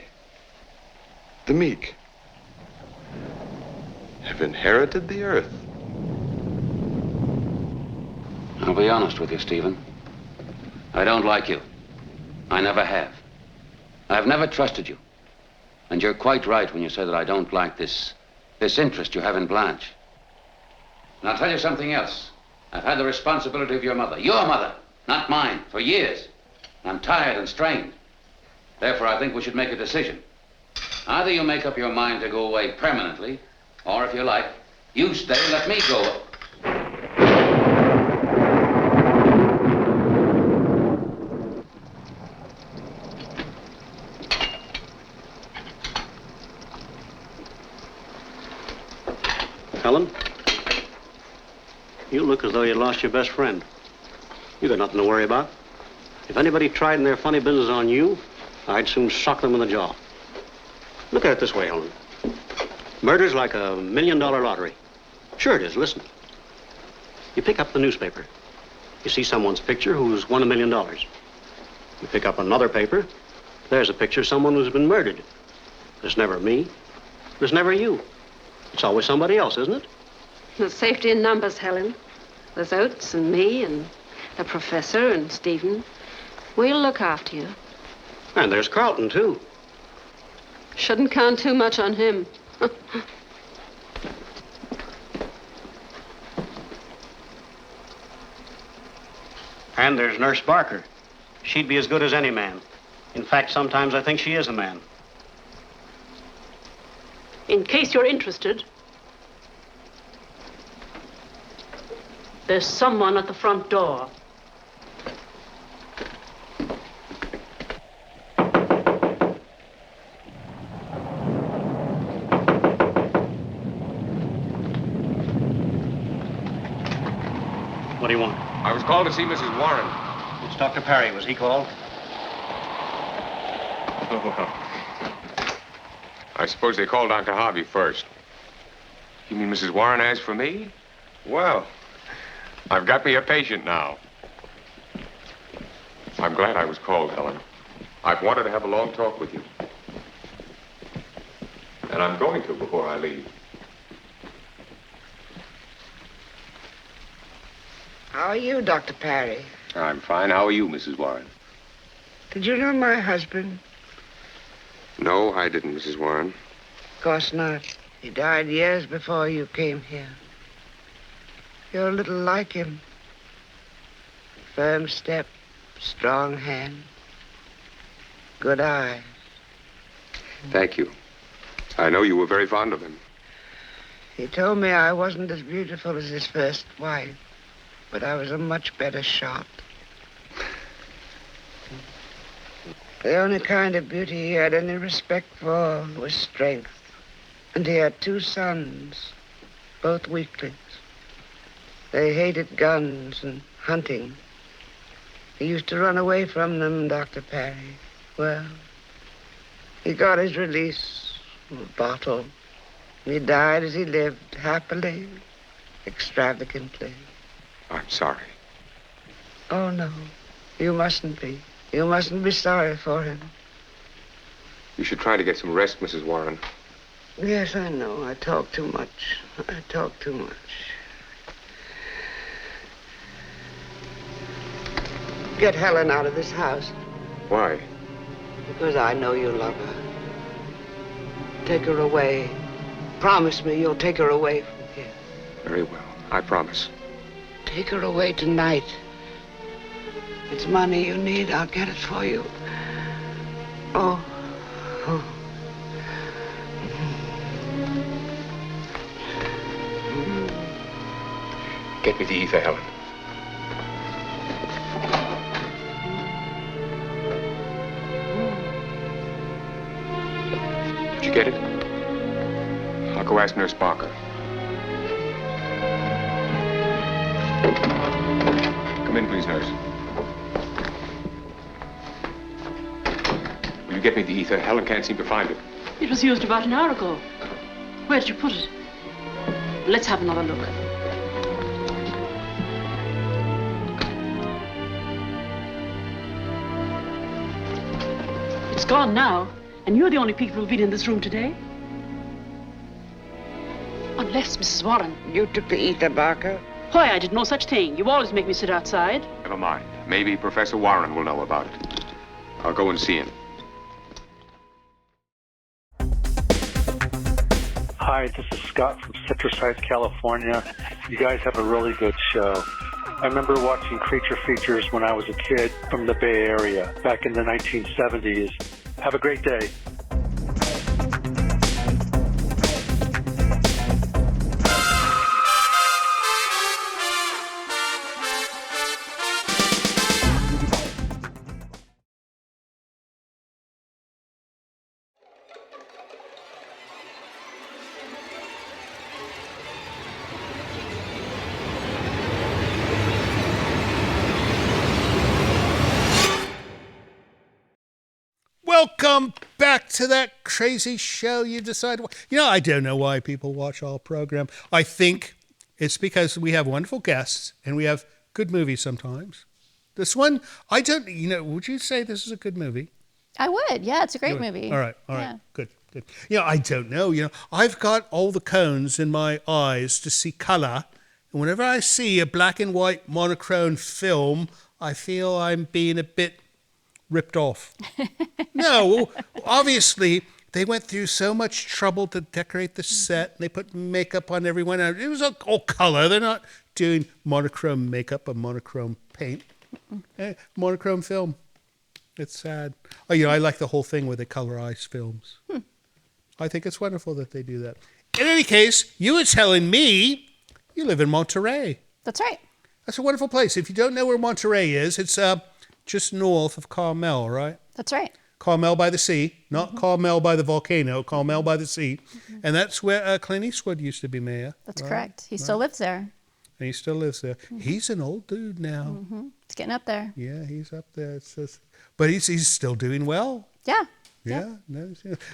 the meek, have inherited the earth. I'll be honest with you, Stephen. I don't like you. I never have. I've never trusted you. And you're quite right when you say that I don't like this interest you have in Blanche. And I'll tell you something else. I've had the responsibility of your mother, not mine, for years. I'm tired and strained. Therefore, I think we should make a decision. Either you make up your mind to go away permanently, or if you like, you stay, let me go. Helen, you look as though you lost your best friend. You got nothing to worry about. If anybody tried their funny business on you, I'd soon sock them in the jaw. Look at it this way, Helen. Murder's like a $1 million lottery. Sure it is. Listen. You pick up the newspaper. You see someone's picture who's won $1 million. You pick up another paper. There's a picture of someone who's been murdered. There's never me. There's never you. It's always somebody else, isn't it? There's safety in numbers, Helen. There's Oates and me and the professor and Stephen. We'll look after you. And there's Carlton, too. Shouldn't count too much on him. And there's Nurse Barker. She'd be as good as any man. In fact, sometimes I think she is a man. In case you're interested, there's someone at the front door. What do you want? I was called to see Mrs. Warren. It's Dr. Parry. Was he called? Oh, well. I suppose they called Dr. Harvey first. You mean Mrs. Warren asked for me? Well, I've got me a patient now. I'm glad I was called, Helen. I've wanted to have a long talk with you. And I'm going to before I leave. How are you, Dr. Parry? I'm fine. How are you, Mrs. Warren? Did you know my husband? No, I didn't, Mrs. Warren. Of course not. He died years before you came here. You're a little like him. Firm step, strong hand, good eye. Thank you. I know you were very fond of him. He told me I wasn't as beautiful as his first wife, but I was a much better shot. The only kind of beauty he had any respect for was strength. And he had 2 sons, both weaklings. They hated guns and hunting. He used to run away from them, Dr. Parry. Well, he got his release from a bottle. He died as he lived, happily, extravagantly. I'm sorry. Oh, no, you mustn't be. You mustn't be sorry for him. You should try to get some rest, Mrs. Warren. Yes, I know. I talk too much. I talk too much. Get Helen out of this house. Why? Because I know you love her. Take her away. Promise me you'll take her away from here. Very well. I promise. Take her away tonight. It's money you need. I'll get it for you. Oh. Get me the ether, Helen. Did you get it? I'll go ask Nurse Barker. Come in, please, nurse. Will you get me the ether? Helen can't seem to find it. It was used about an hour ago. Where did you put it? Let's have another look. It's gone now, and you're the only people who've been in this room today. Unless, Mrs. Warren. You took the ether, Barker? Why, I did no such thing. You always make me sit outside. Never mind. Maybe Professor Warren will know about it. I'll go and see him. Hi, this is Scott from Citrus Heights, California. You guys have a really good show. I remember watching creature features when I was a kid from the Bay Area back in the 1970s. Have a great day. welcome back to that crazy show you decide. I don't know why people watch our program. I think it's because we have wonderful guests and we have good movies sometimes. This one, I don't, would you say this is a good movie? I would. Yeah, it's a great movie. All right. Good. I don't know. I've got all the cones in my eyes to see color. And whenever I see a black and white monochrome film, I feel I'm being a bit ripped off. No, obviously, they went through so much trouble to decorate the set. And they put makeup on everyone. It was all color. They're not doing monochrome makeup or monochrome paint. Monochrome film. It's sad. I like the whole thing where they colorize films. I think it's wonderful that they do that. In any case, you were telling me you live in Monterey. That's right. That's a wonderful place. If you don't know where Monterey is, it's just north of Carmel, right? That's right. Carmel by the sea, not Carmel by the volcano, Carmel by the sea. And that's where Clint Eastwood used to be mayor. That's correct. He still lives there. And he still lives there. He's an old dude now. It's getting up there. Yeah, he's up there. But he's still doing well. Yeah. Yeah.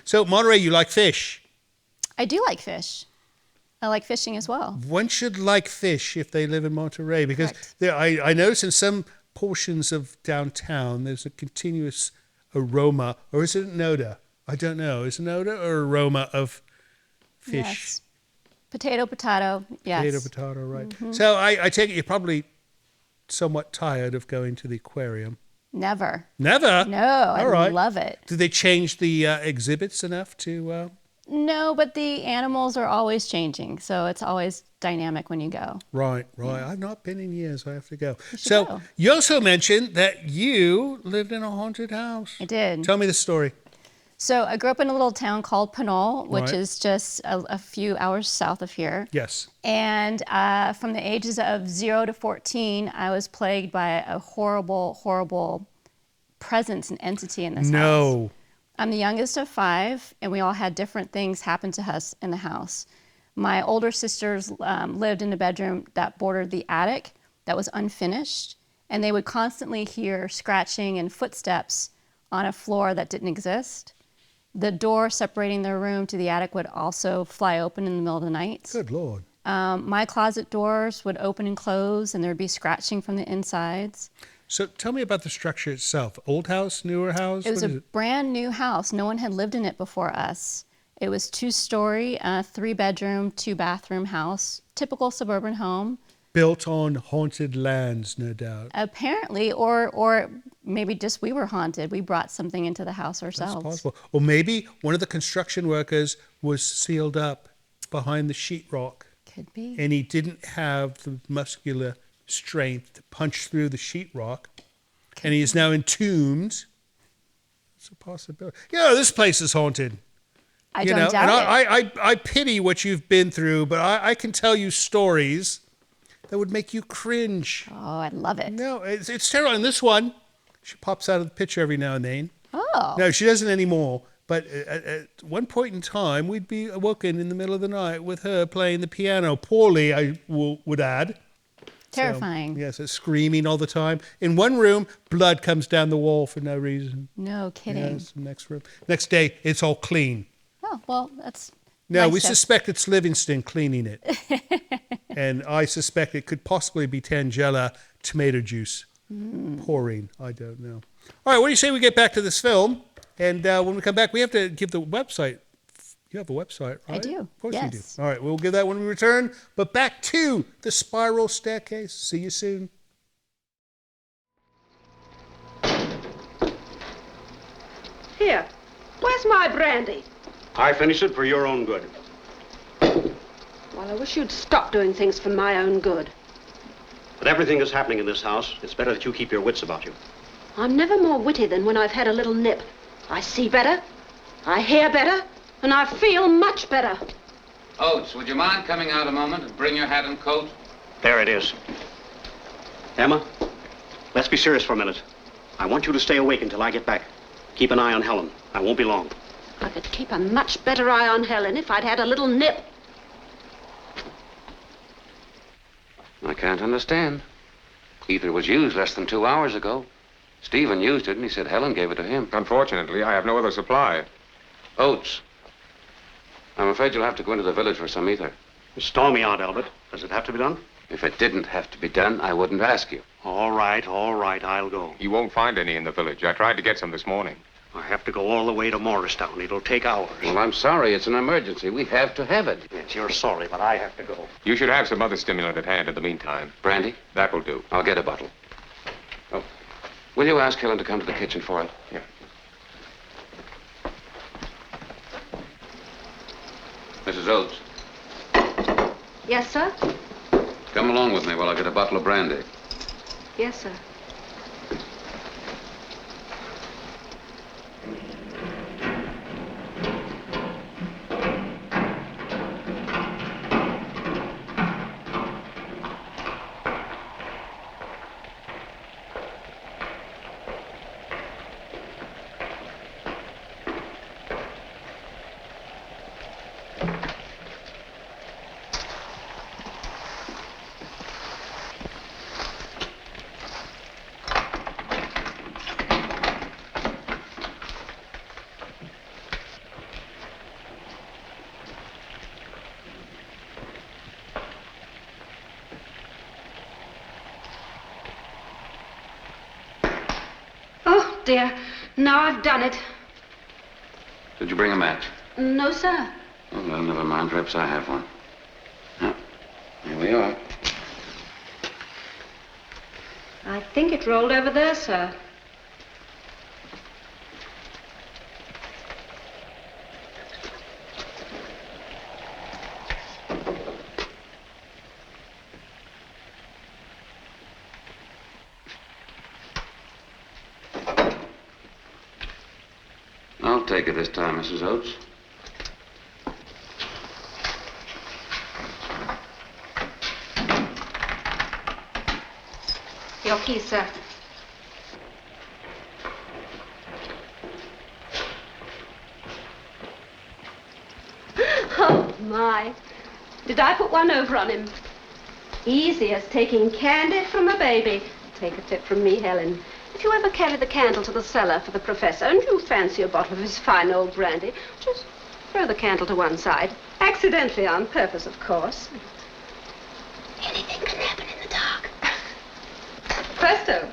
So Monterey, you like fish? I do like fish. I like fishing as well. One should like fish if they live in Monterey because I notice in some portions of downtown there's a continuous aroma, or is it an odor? I don't know. Is it an odor or aroma of fish? Yes. Potato, yes. Potato, right. So I take it you're probably somewhat tired of going to the aquarium. Never. Never? No, I love it. Did they change the exhibits enough to... No, but the animals are always changing, so it's always dynamic when you go. Right. I've not been in years. I have to go. So you also mentioned that you lived in a haunted house. I did. Tell me the story. So I grew up in a little town called Pinole, which is just a few hours south of here. Yes. And from the ages of 0 to 14, I was plagued by a horrible, horrible presence and entity in this house. No. I'm the youngest of 5, and we all had different things happen to us in the house. My older sisters lived in a bedroom that bordered the attic that was unfinished, and they would constantly hear scratching and footsteps on a floor that didn't exist. The door separating their room to the attic would also fly open in the middle of the night. Good Lord. My closet doors would open and close, and there'd be scratching from the insides. So tell me about the structure itself. Old house, newer house? It was a brand new house. No one had lived in it before us. It was 2-story, 3-bedroom, 2-bathroom house. Typical suburban home. Built on haunted lands, no doubt. Apparently, or maybe just we were haunted. We brought something into the house ourselves. That's possible. Or maybe one of the construction workers was sealed up behind the sheetrock. Could be. And he didn't have the muscular strength to punch through the sheetrock. And he is now entombed. It's a possibility. This place is haunted. I don't doubt it. I pity what you've been through, but I can tell you stories that would make you cringe. Oh, I love it. No, it's terrible. And this one, she pops out of the picture every now and then. Oh. No, she doesn't anymore. But at one point in time, we'd be awoken in the middle of the night with her playing the piano. Poorly, I would add. Terrifying. So, yes, it's screaming all the time. In one room, blood comes down the wall for no reason. No kidding. Yes, next room. Next day, it's all clean. Oh, well, that's... No, we suspect it's Livingston cleaning it. And I suspect it could possibly be Tangela tomato juice pouring. I don't know. All right, what do you say we get back to this film? And when we come back, we have to give the website. You have a website, right? I do. Of course yes. you do. All right, we'll give that when we return. But back to the spiral staircase. See you soon. Here, where's my brandy? I finished it for your own good. Well, I wish you'd stop doing things for my own good. But everything is happening in this house. It's better that you keep your wits about you. I'm never more witty than when I've had a little nip. I see better, I hear better, and I feel much better. Oates, would you mind coming out a moment and bring your hat and coat? There it is. Emma, let's be serious for a minute. I want you to stay awake until I get back. Keep an eye on Helen. I won't be long. I could keep a much better eye on Helen if I'd had a little nip. I can't understand. Ether was used less than 2 hours ago. Stephen used it, and he said Helen gave it to him. Unfortunately, I have no other supply. Oats. I'm afraid you'll have to go into the village for some ether. Stall me out, Albert. Does it have to be done? If it didn't have to be done, I wouldn't ask you. All right, I'll go. You won't find any in the village. I tried to get some this morning. I have to go all the way to Morristown. It'll take hours. Well, I'm sorry. It's an emergency. We have to have it. Yes, you're sorry, but I have to go. You should have some other stimulant at hand in the meantime. Brandy? That will do. I'll get a bottle. Oh, will you ask Helen to come to the kitchen for it? Yeah. Mrs. Oates, Yes, sir? come along with me while I get a bottle of brandy. Yes, sir. Oh, dear. Now I've done it. Did you bring a match? No, sir. Oh, well, never mind. Perhaps I have one. Now, here we are. I think it rolled over there, sir. I'll take it this time, Mrs. Oates. Your key, sir. Oh, my. Did I put one over on him? Easy as taking candy from a baby. Take a tip from me, Helen. If you ever carry the candle to the cellar for the professor and you fancy a bottle of his fine old brandy, just throw the candle to one side. Accidentally, on purpose, of course. Anything can happen in the dark. Presto.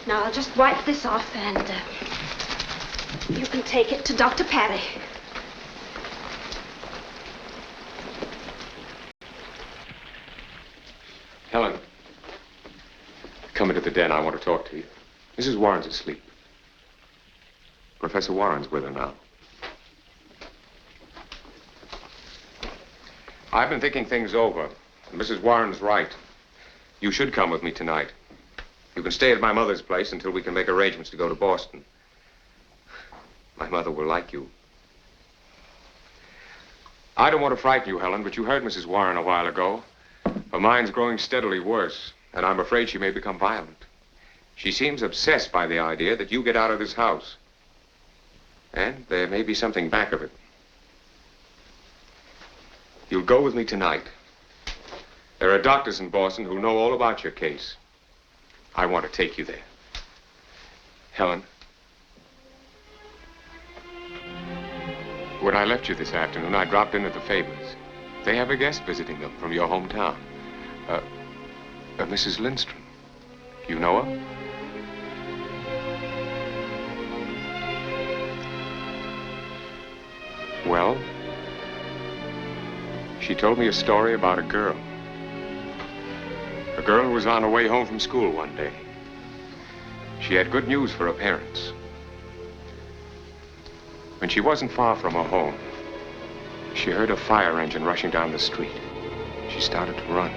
Now, I'll just wipe this off and you can take it to Dr. Parry. Helen, come into the den. I want to talk to you. Mrs. Warren's asleep. Professor Warren's with her now. I've been thinking things over, and Mrs. Warren's right. You should come with me tonight. You can stay at my mother's place until we can make arrangements to go to Boston. My mother will like you. I don't want to frighten you, Helen, but you heard Mrs. Warren a while ago. Her mind's growing steadily worse, and I'm afraid she may become violent. She seems obsessed by the idea that you get out of this house. And there may be something back of it. You'll go with me tonight. There are doctors in Boston who know all about your case. I want to take you there. Helen, when I left you this afternoon, I dropped in at the Fabers. They have a guest visiting them from your hometown. Mrs. Lindstrom. You know her? Well, she told me a story about a girl. A girl who was on her way home from school one day. She had good news for her parents. When she wasn't far from her home, she heard a fire engine rushing down the street. She started to run.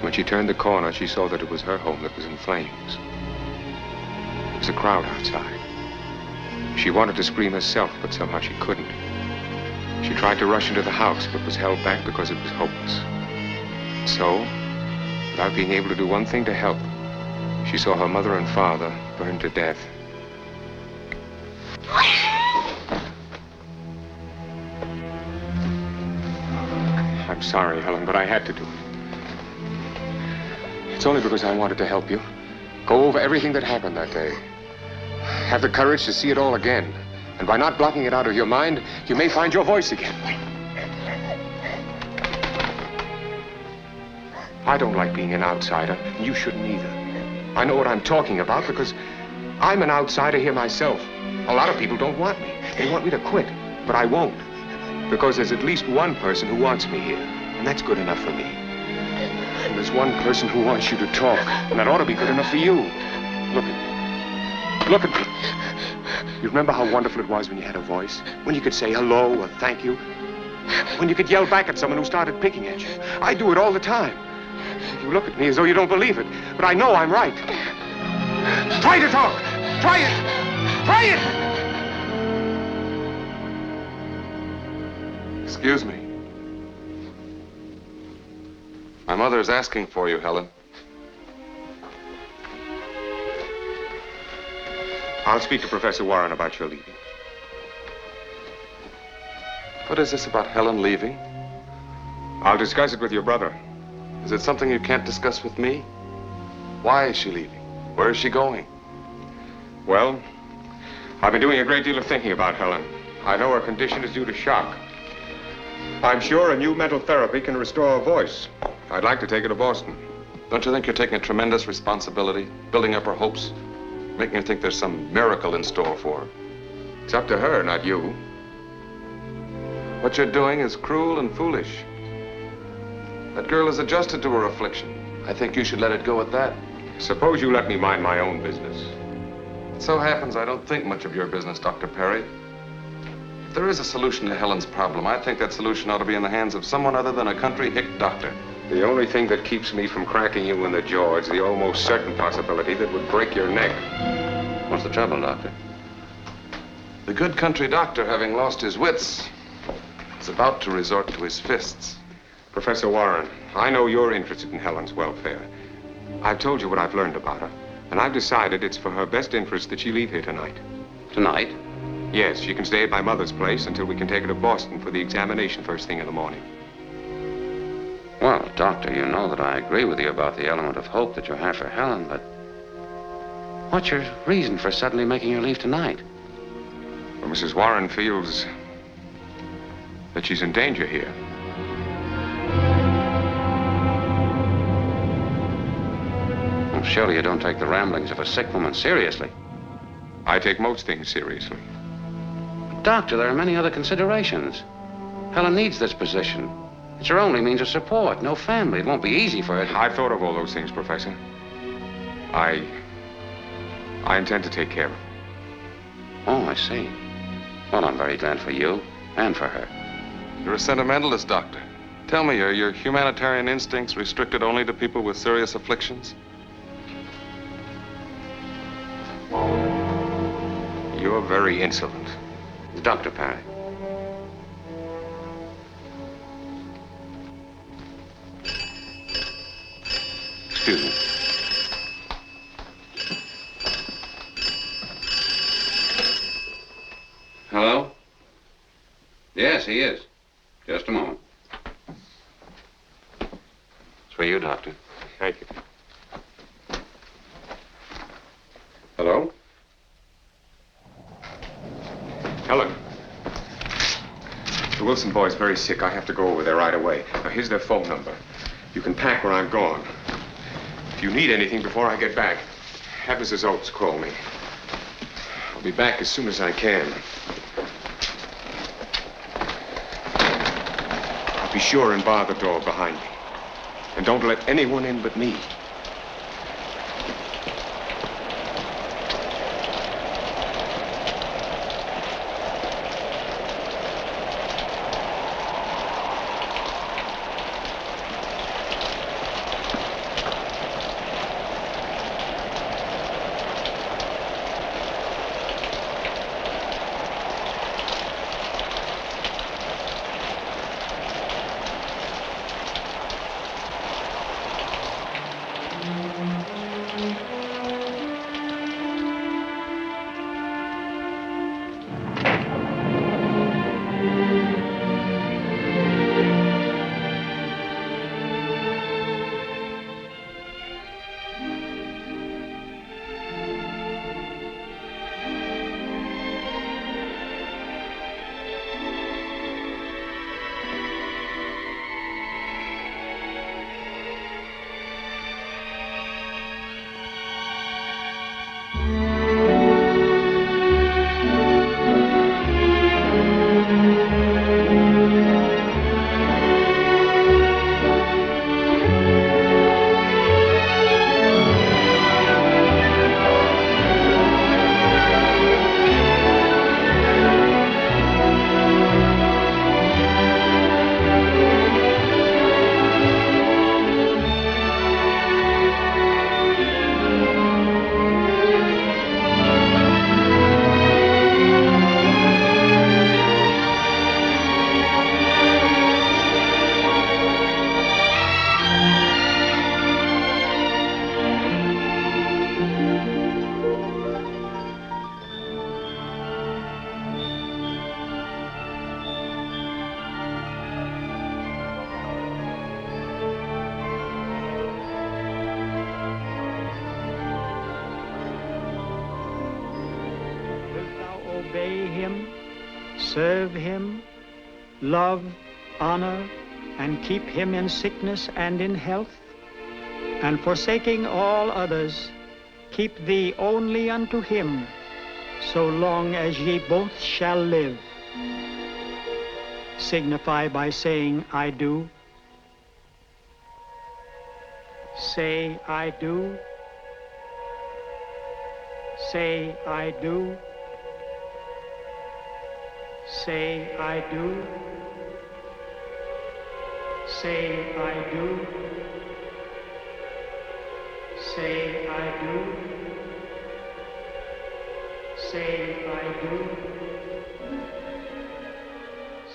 When she turned the corner, she saw that it was her home that was in flames. There was a crowd outside. She wanted to scream herself, but somehow she couldn't. She tried to rush into the house, but was held back because it was hopeless. So, without being able to do one thing to help, she saw her mother and father burned to death. I'm sorry, Helen, but I had to do it. It's only because I wanted to help you. Go over everything that happened that day. Have the courage to see it all again. And by not blocking it out of your mind, you may find your voice again. I don't like being an outsider, and you shouldn't either. I know what I'm talking about because I'm an outsider here myself. A lot of people don't want me. They want me to quit, but I won't. Because there's at least one person who wants me here, and that's good enough for me. And there's one person who wants you to talk, and that ought to be good enough for you. Look at me. Look at me. You remember how wonderful it was when you had a voice? When you could say hello or thank you? When you could yell back at someone who started picking at you? I do it all the time. You look at me as though you don't believe it, but I know I'm right. Try to talk. Try it. Try it. Excuse me. My mother is asking for you, Helen. I'll speak to Professor Warren about your leaving. What is this about Helen leaving? I'll discuss it with your brother. Is it something you can't discuss with me? Why is she leaving? Where is she going? Well, I've been doing a great deal of thinking about Helen. I know her condition is due to shock. I'm sure a new mental therapy can restore her voice. I'd like to take her to Boston. Don't you think you're taking a tremendous responsibility, building up her hopes, making her think there's some miracle in store for her? It's up to her, not you. What you're doing is cruel and foolish. That girl is adjusted to her affliction. I think you should let it go at that. Suppose you let me mind my own business. It so happens I don't think much of your business, Dr. Perry. If there is a solution to Helen's problem, I think that solution ought to be in the hands of someone other than a country hick doctor. The only thing that keeps me from cracking you in the jaw is the almost certain possibility that would break your neck. What's the trouble, Doctor? The good country doctor, having lost his wits, is about to resort to his fists. Professor Warren, I know you're interested in Helen's welfare. I've told you what I've learned about her, and I've decided it's for her best interest that she leave here tonight. Tonight? Yes, she can stay at my mother's place until we can take her to Boston for the examination first thing in the morning. Well, Doctor, you know that I agree with you about the element of hope that you have for Helen, but what's your reason for suddenly making her leave tonight? Well, Mrs. Warren feels that she's in danger here. Well, surely you don't take the ramblings of a sick woman seriously. I take most things seriously. Doctor, there are many other considerations. Helen needs this position. It's her only means of support. No family. It won't be easy for her to... I've thought of all those things, Professor. I intend to take care of her. Oh, I see. Well, I'm very glad for you and for her. You're a sentimentalist, Doctor. Tell me, are your humanitarian instincts restricted only to people with serious afflictions? You're very insolent. Dr. Perry. Excuse me. Hello? Yes, he is. Just a moment. It's for you, Doctor. Thank you. Hello? Helen. The Wilson boy's very sick. I have to go over there right away. Now, here's their phone number. You can pack when I'm gone. If you need anything before I get back, have Mrs. Oates call me. I'll be back as soon as I can. Be sure and bar the door behind me. And don't let anyone in but me. obey him, serve him, love, honor, and keep him in sickness and in health, and forsaking all others, keep thee only unto him, so long as ye both shall live. Signify by saying, I do. Say, I do. Say, I do. Say, I do. Say, I do. Say, I do. Say, I do.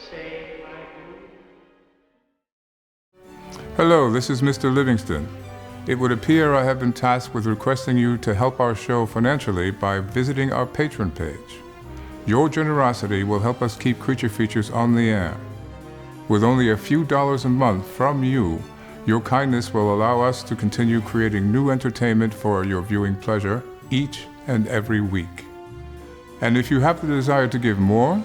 Say, I do. Hello, this is Mr. Livingston. It would appear I have been tasked with requesting you to help our show financially by visiting our Patreon page. Your generosity will help us keep Creature Features on the air. With only a few dollars a month from you, your kindness will allow us to continue creating new entertainment for your viewing pleasure each and every week. And if you have the desire to give more,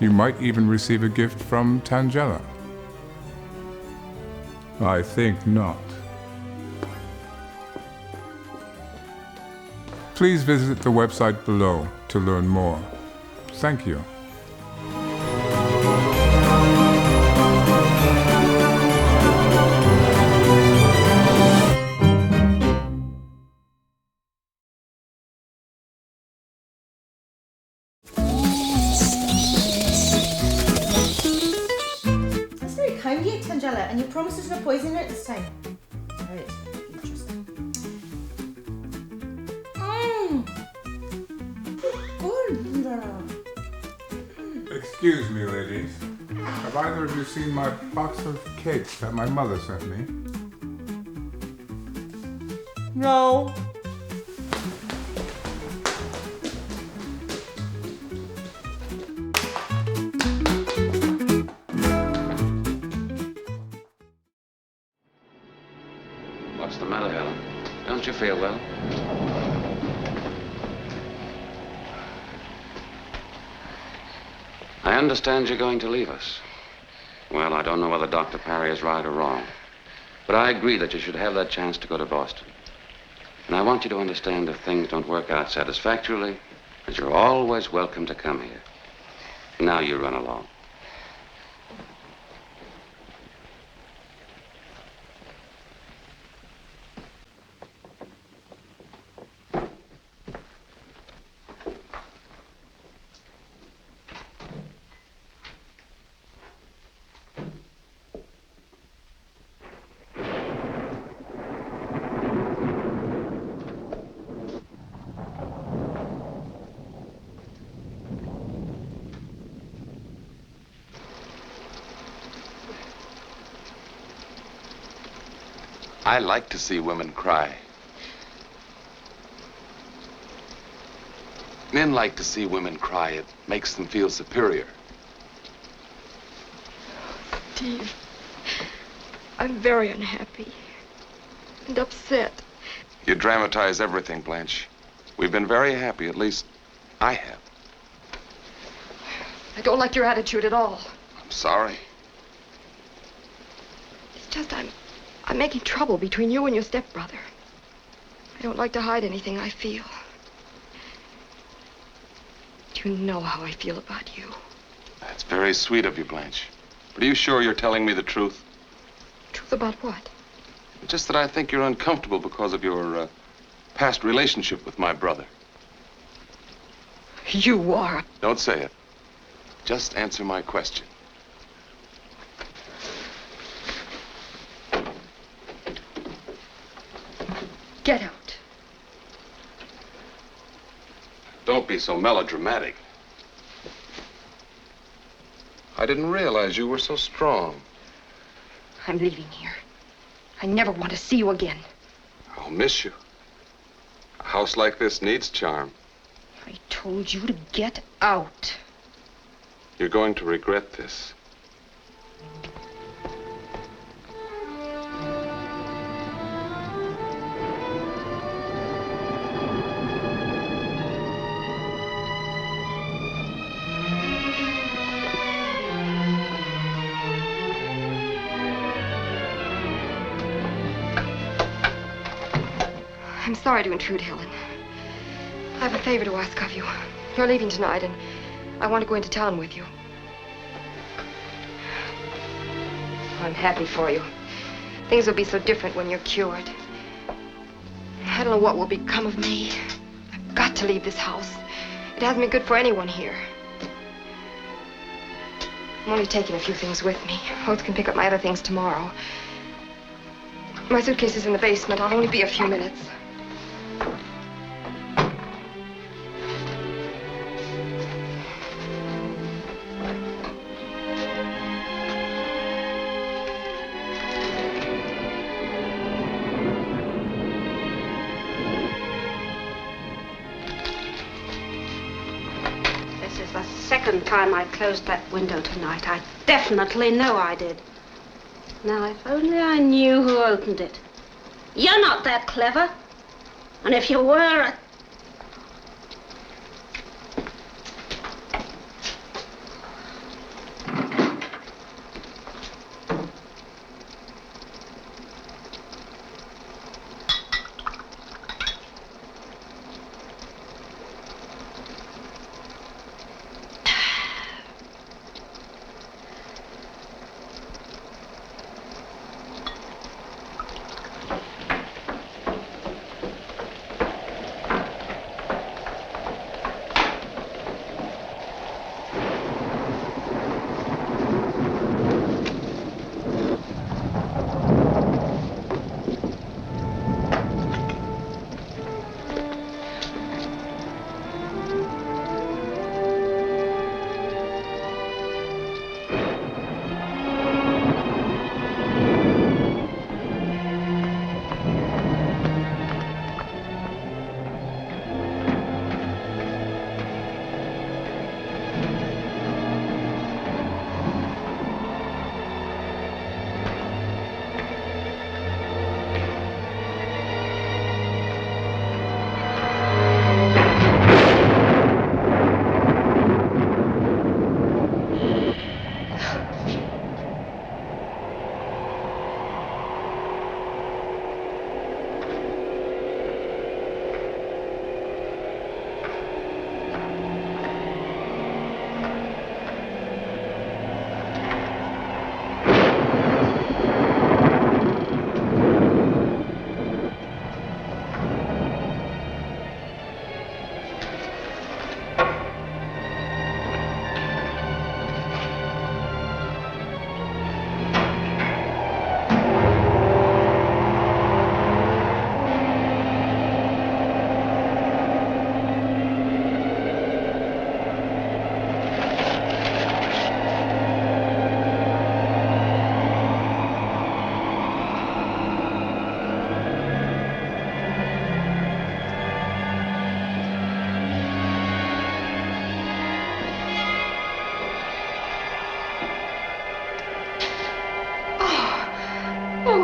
you might even receive a gift from Tangela. I think not. Please visit the website below to learn more. Thank you. That's very kind of you, Tangela, and you promised there's no poison in it this time. Right, interesting. Excuse me, ladies. Have either of you seen my box of cakes that my mother sent me? No. What's the matter, Helen? Don't you feel well? I understand you're going to leave us. Well, I don't know whether Dr. Parry is right or wrong, but I agree that you should have that chance to go to Boston. And I want you to understand if things don't work out satisfactorily, that you're always welcome to come here. Now you run along. I like to see women cry. Men like to see women cry. It makes them feel superior. Steve, I'm very unhappy and upset. You dramatize everything, Blanche. We've been very happy, at least I have. I don't like your attitude at all. I'm sorry. It's just I'm making trouble between you and your stepbrother. I don't like to hide anything I feel. You know how I feel about you. That's very sweet of you, Blanche. But are you sure you're telling me the truth? Truth about what? Just that I think you're uncomfortable because of your past relationship with my brother. You are. Don't say it. Just answer my question. Get out. Don't be so melodramatic. I didn't realize you were so strong. I'm leaving here. I never want to see you again. I'll miss you. A house like this needs charm. I told you to get out. You're going to regret this. I'm sorry to intrude, Helen. I have a favor to ask of you. You're leaving tonight, and I want to go into town with you. I'm happy for you. Things will be so different when you're cured. I don't know what will become of me. I've got to leave this house. It hasn't been good for anyone here. I'm only taking a few things with me. Oates can pick up my other things tomorrow. My suitcase is in the basement. I'll only be a few minutes. Time I closed that window tonight. I definitely know I did. Now, if only I knew who opened it. You're not that clever. And if you were...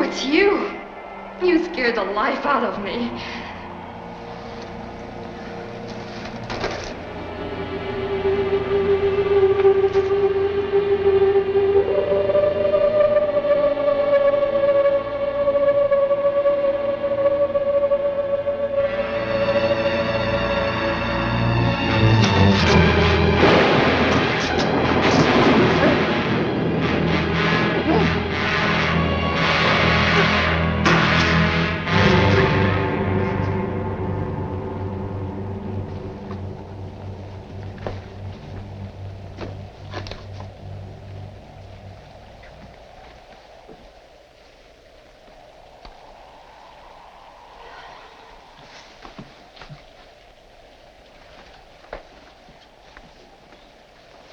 It's you. You scared the life out of me.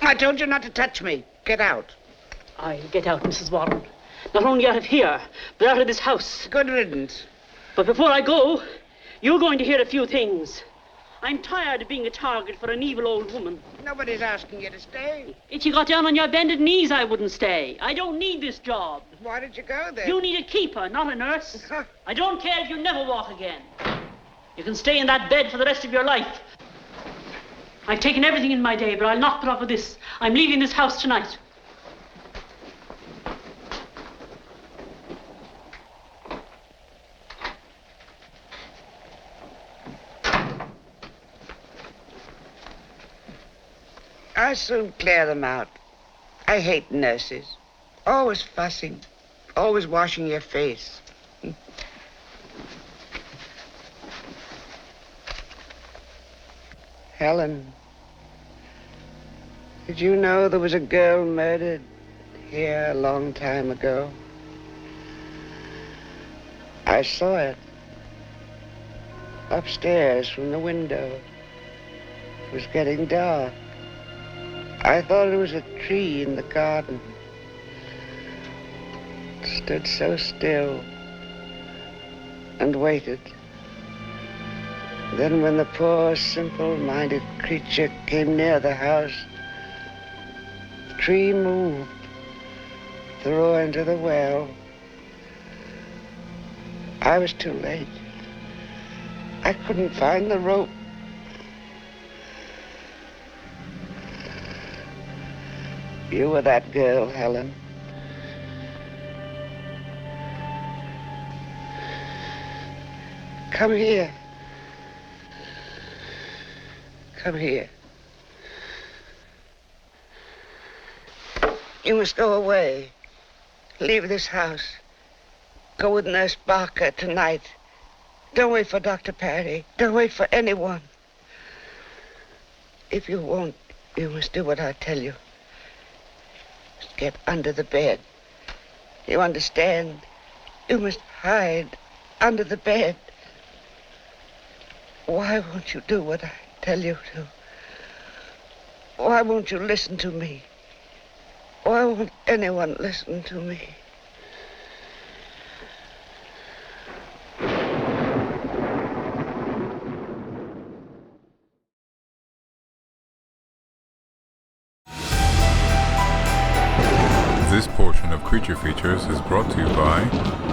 I told you not to touch me. Get out. I'll get out, Mrs. Warren. Not only out of here, but out of this house. Good riddance. But before I go, you're going to hear a few things. I'm tired of being a target for an evil old woman. Nobody's asking you to stay. If you got down on your bended knees, I wouldn't stay. I don't need this job. Why did you go there? You need a keeper, not a nurse. I don't care if you never walk again. You can stay in that bed for the rest of your life. I've taken everything in my day, but I'll not put up with this. I'm leaving this house tonight. I'll soon clear them out. I hate nurses. Always fussing. Always washing your face. Helen, did you know there was a girl murdered here a long time ago? I saw it upstairs from the window. It was getting dark. I thought it was a tree in the garden. It stood so still and waited. Then when the poor, simple-minded creature came near the house, the tree moved, threw her into the well. I was too late. I couldn't find the rope. You were that girl, Helen. Come here. Come here. You must go away. Leave this house. Go with Nurse Barker tonight. Don't wait for Dr. Perry. Don't wait for anyone. If you won't, you must do what I tell you. Just get under the bed. You understand? You must hide under the bed. Why won't you do what I tell you to? Why won't you listen to me? Why won't anyone listen to me? This portion of Creature Features is brought to you by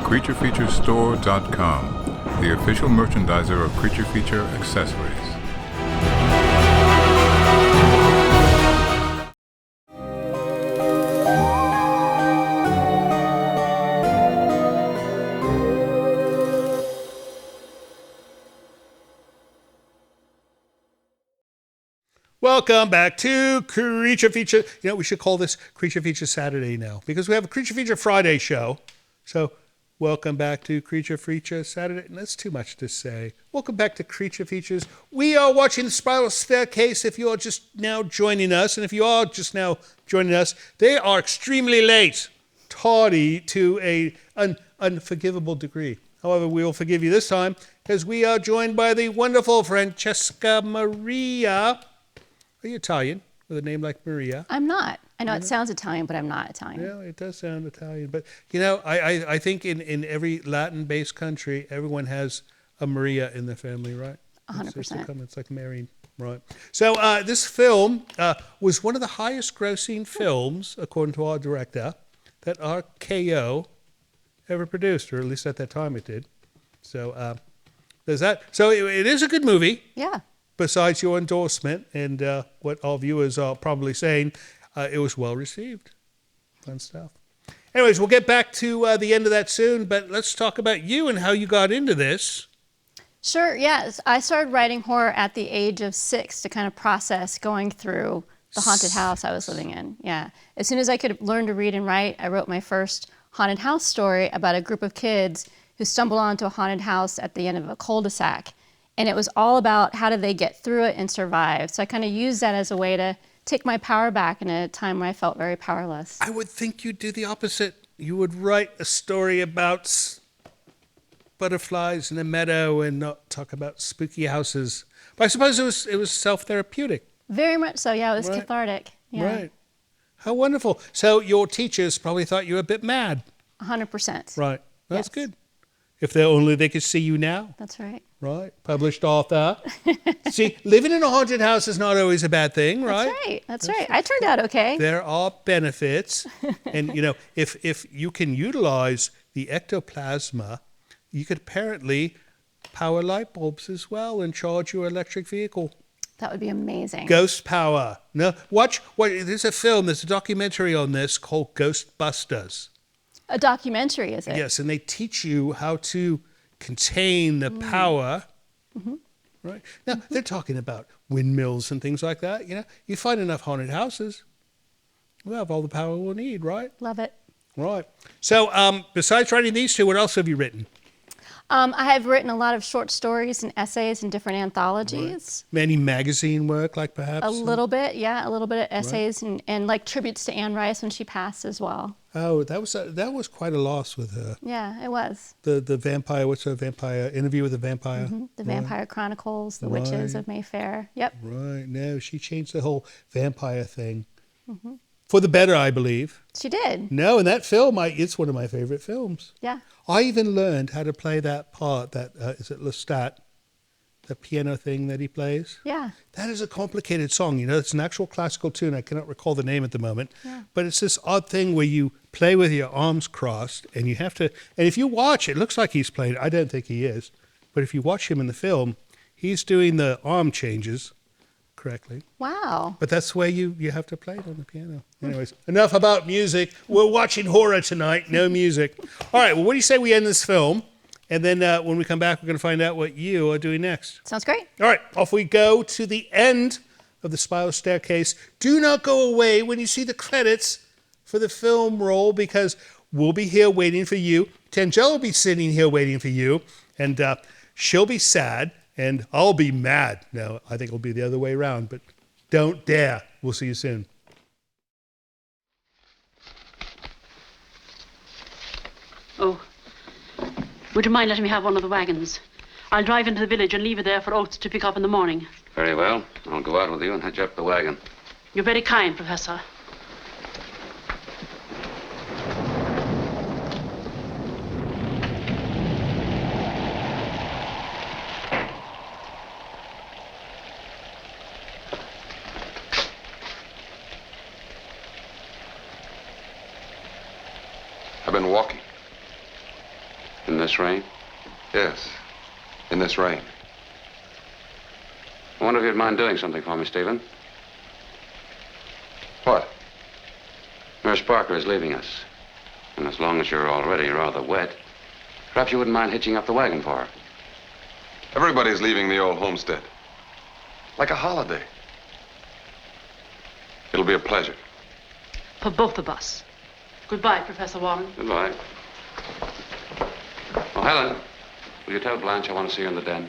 CreatureFeatureStore.com, the official merchandiser of Creature Feature accessories. Welcome back to Creature Feature. You know, we should call this Creature Feature Saturday now because we have a Creature Feature Friday show. So, welcome back to Creature Feature Saturday. And that's too much to say. Welcome back to Creature Features. We are watching The Spiral Staircase if you are just now joining us. And if you are just now joining us, they are extremely late, tardy to an unforgivable degree. However, we will forgive you this time because we are joined by the wonderful Francesca Maria. Are you Italian with a name like Maria? I'm not. I know it sounds Italian, but I'm not Italian. Yeah, it does sound Italian. But, you know, I think in every Latin-based country, everyone has a Maria in their family, right? 100%. It's like marrying, right? So this film was one of the highest-grossing films, according to our director, that RKO ever produced, or at least at that time it did. So there's that. So it is a good movie. Yeah. Besides your endorsement and what our viewers are probably saying, it was well received. Fun stuff. Anyways, we'll get back to the end of that soon, but let's talk about you and how you got into this. Sure, yes. I started writing horror at the age of 6 to kind of process going through the haunted house I was living in. Yeah. As soon as I could learn to read and write, I wrote my first haunted house story about a group of kids who stumbled onto a haunted house at the end of a cul-de-sac. And it was all about how did they get through it and survive. So I kind of used that as a way to take my power back in a time where I felt very powerless. I would think you'd do the opposite. You would write a story about butterflies in a meadow and not talk about spooky houses. But I suppose it was self-therapeutic. Very much so, yeah. It was cathartic. Yeah. Right. How wonderful. So your teachers probably thought you were a bit mad. 100%. Right. That's good. If they could see you now. That's right. Right. Published author. See, living in a haunted house is not always a bad thing, right? That's right. I turned out okay. There are benefits. And, you know, if you can utilize the ectoplasma, you could apparently power light bulbs as well and charge your electric vehicle. That would be amazing. Ghost power. No, there's a film, there's a documentary on this called Ghostbusters. A documentary, is it? Yes, and they teach you how to contain the power, Right. Now, they're talking about windmills and things like that. You know, you find enough haunted houses, we'll have all the power we'll need, right? Love it. Right. So, besides writing these two, what else have you written? I have written a lot of short stories and essays in different anthologies. Right. Any magazine work, like perhaps? A little bit, yeah. A little bit of essays and like tributes to Anne Rice when she passed as well. Oh, that was quite a loss with her. Yeah, it was. The vampire, what's her vampire? Interview with the Vampire? Mm-hmm. The Vampire Chronicles, The Witches of Mayfair. Yep. Right. No, she changed the whole vampire thing. Mm-hmm. For the better, I believe. She did. No, and that film, it's one of my favorite films. Yeah. I even learned how to play that part, is it Lestat, the piano thing that he plays? Yeah. That is a complicated song. You know, it's an actual classical tune. I cannot recall the name at the moment. Yeah. But it's this odd thing where you play with your arms crossed, and you have to, and if you watch, it looks like he's playing. I don't think he is. But if you watch him in the film, he's doing the arm changes correctly. Wow. But that's where you have to play it on the piano. Anyways, enough about music. We're watching horror tonight, no music. All right, well, what do you say we end this film? And then when we come back, we're going to find out what you are doing next. Sounds great. All right, off we go to the end of the Spiral Staircase. Do not go away when you see the credits for the film roll, because we'll be here waiting for you. Tangela will be sitting here waiting for you, and she'll be sad, and I'll be mad. No, I think it'll be the other way around, but don't dare. We'll see you soon. Oh, would you mind letting me have one of the wagons? I'll drive into the village and leave it there for Oates to pick up in the morning. Very well. I'll go out with you and hitch up the wagon. You're very kind, Professor. I've been walking. In this rain? Yes, in this rain. I wonder if you'd mind doing something for me, Stephen. What? Nurse Parker is leaving us. And as long as you're already rather wet, perhaps you wouldn't mind hitching up the wagon for her. Everybody's leaving the old homestead. Like a holiday. It'll be a pleasure. For both of us. Goodbye, Professor Warren. Goodbye. Oh, Helen, will you tell Blanche I want to see her in the den?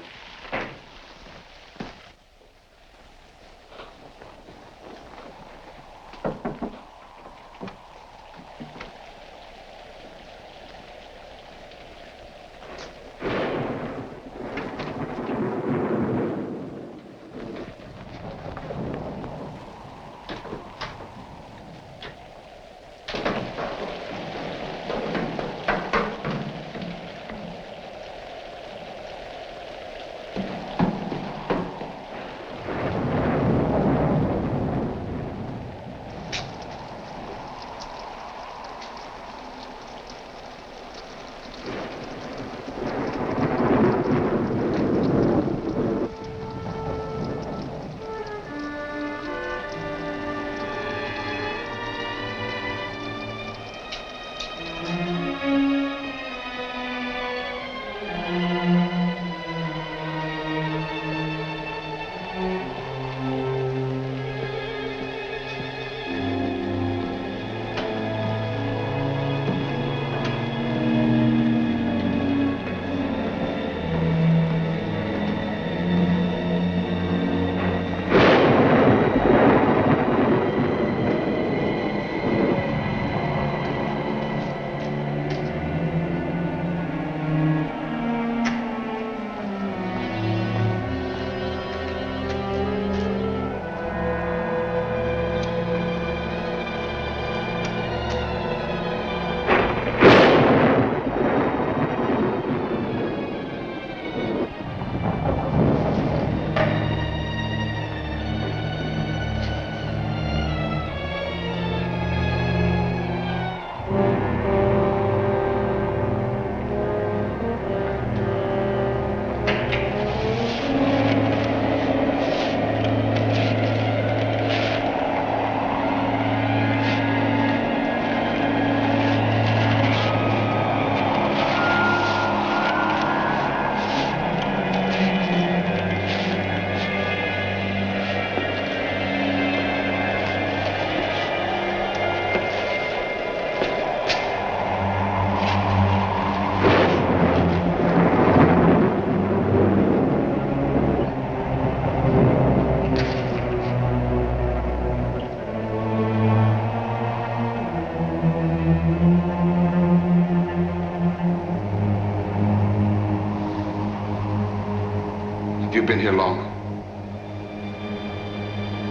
You've been here long.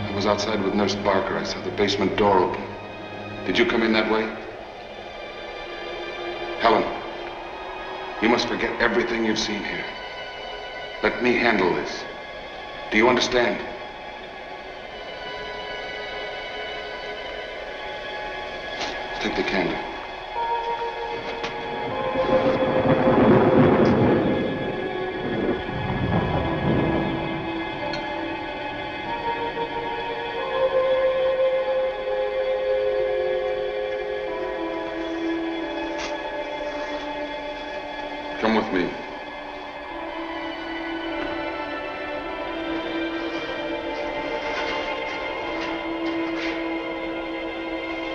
I was outside with Nurse Barker. I saw the basement door open. Did you come in that way? Helen, you must forget everything you've seen here. Let me handle this. Do you understand? Take the candle. Come with me.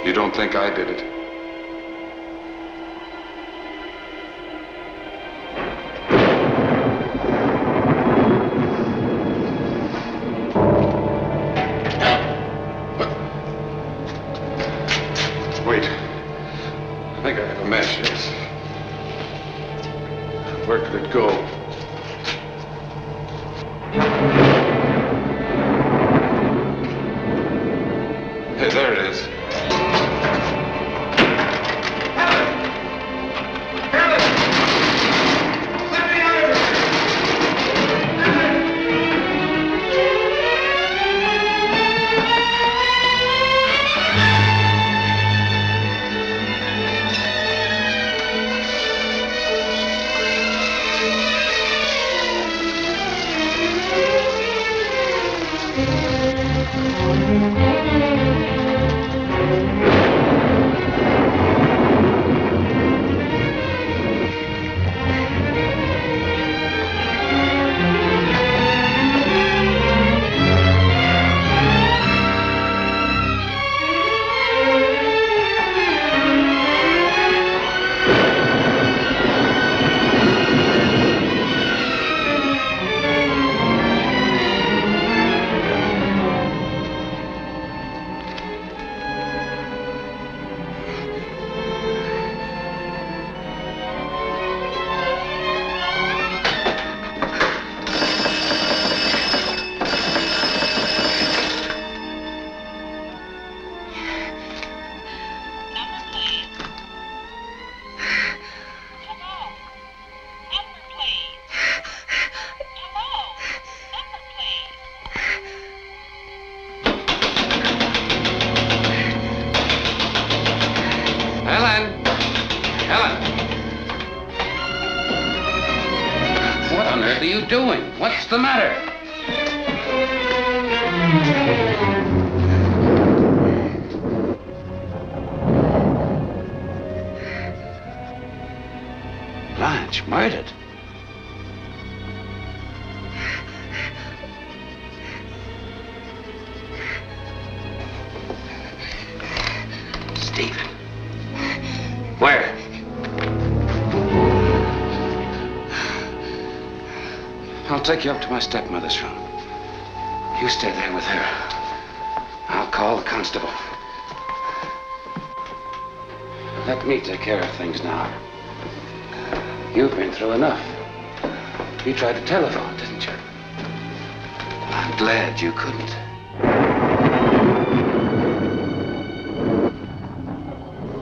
You don't think I did it? Wait. I think I have a match, yes. Where could it go? Hey, there it is. Doing? What's the matter? Blanche murdered? Stephen. Where? I'll take you up to my stepmother's room. You stay there with her. I'll call the constable. Let me take care of things now. You've been through enough. You tried to telephone, didn't you? I'm glad you couldn't.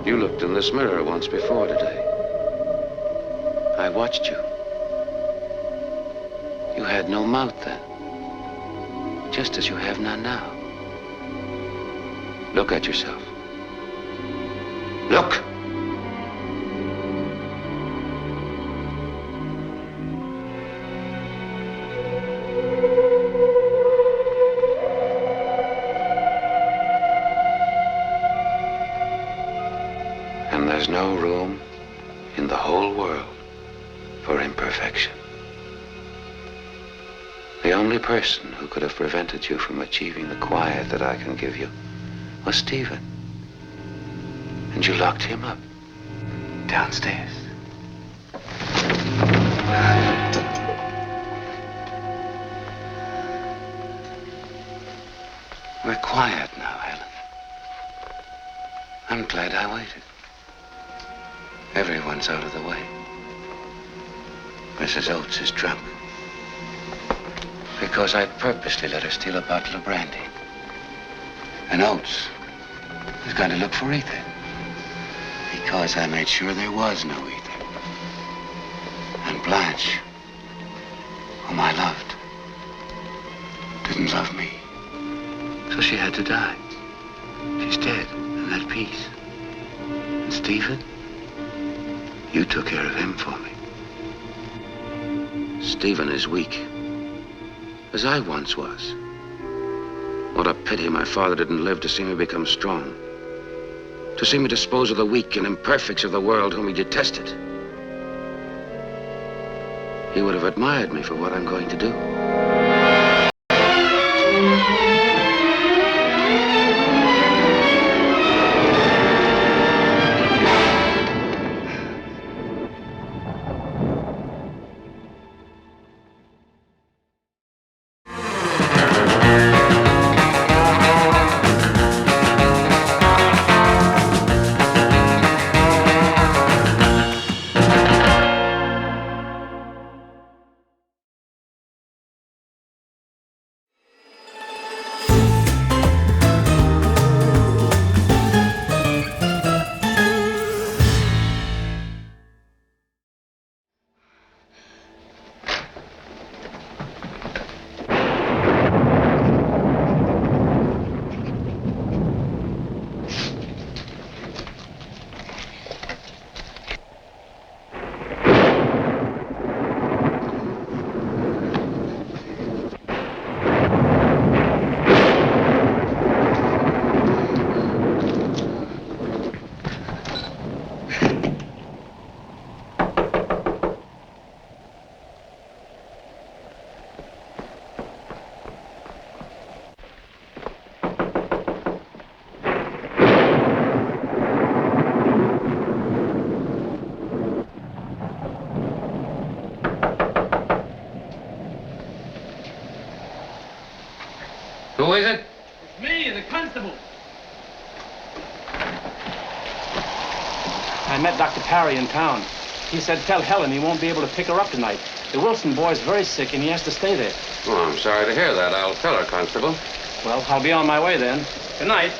You looked in this mirror once before today. I watched you. You had no mouth then, just as you have none now. Look at yourself. Look! And there's no room in the whole world for imperfection. The only person who could have prevented you from achieving the quiet that I can give you was Stephen. And you locked him up downstairs. We're quiet now, Helen. I'm glad I waited. Everyone's out of the way. Mrs. Oates is drunk. Because I purposely let her steal a bottle of brandy. And Oates was going to look for ether. Because I made sure there was no ether. And Blanche, whom I loved, didn't love me. So she had to die. She's dead, and at peace. And Stephen, you took care of him for me. Stephen is weak, as I once was. What a pity my father didn't live to see me become strong. To see me dispose of the weak and imperfects of the world whom he detested. He would have admired me for what I'm going to do. Who is it? It's me, the constable. I met Dr. Parry in town. He said tell Helen he won't be able to pick her up tonight. The Wilson boy's very sick and he has to stay there. Oh, I'm sorry to hear that. I'll tell her, Constable. Well, I'll be on my way then. Good night.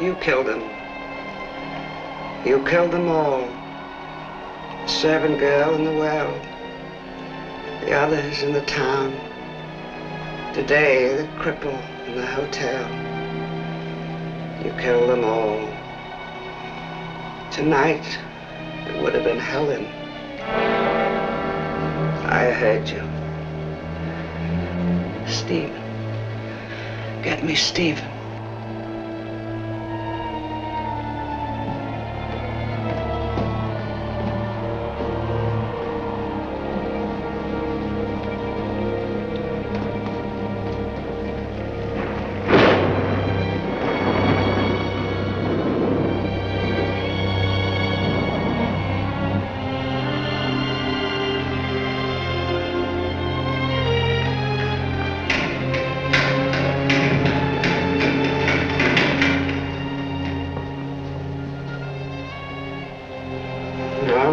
You killed them. You killed them all. The servant girl in the well. The others in the town. Today, the cripple in the hotel. You killed them all. Tonight, it would have been Helen. I heard you. Stephen. Get me Stephen.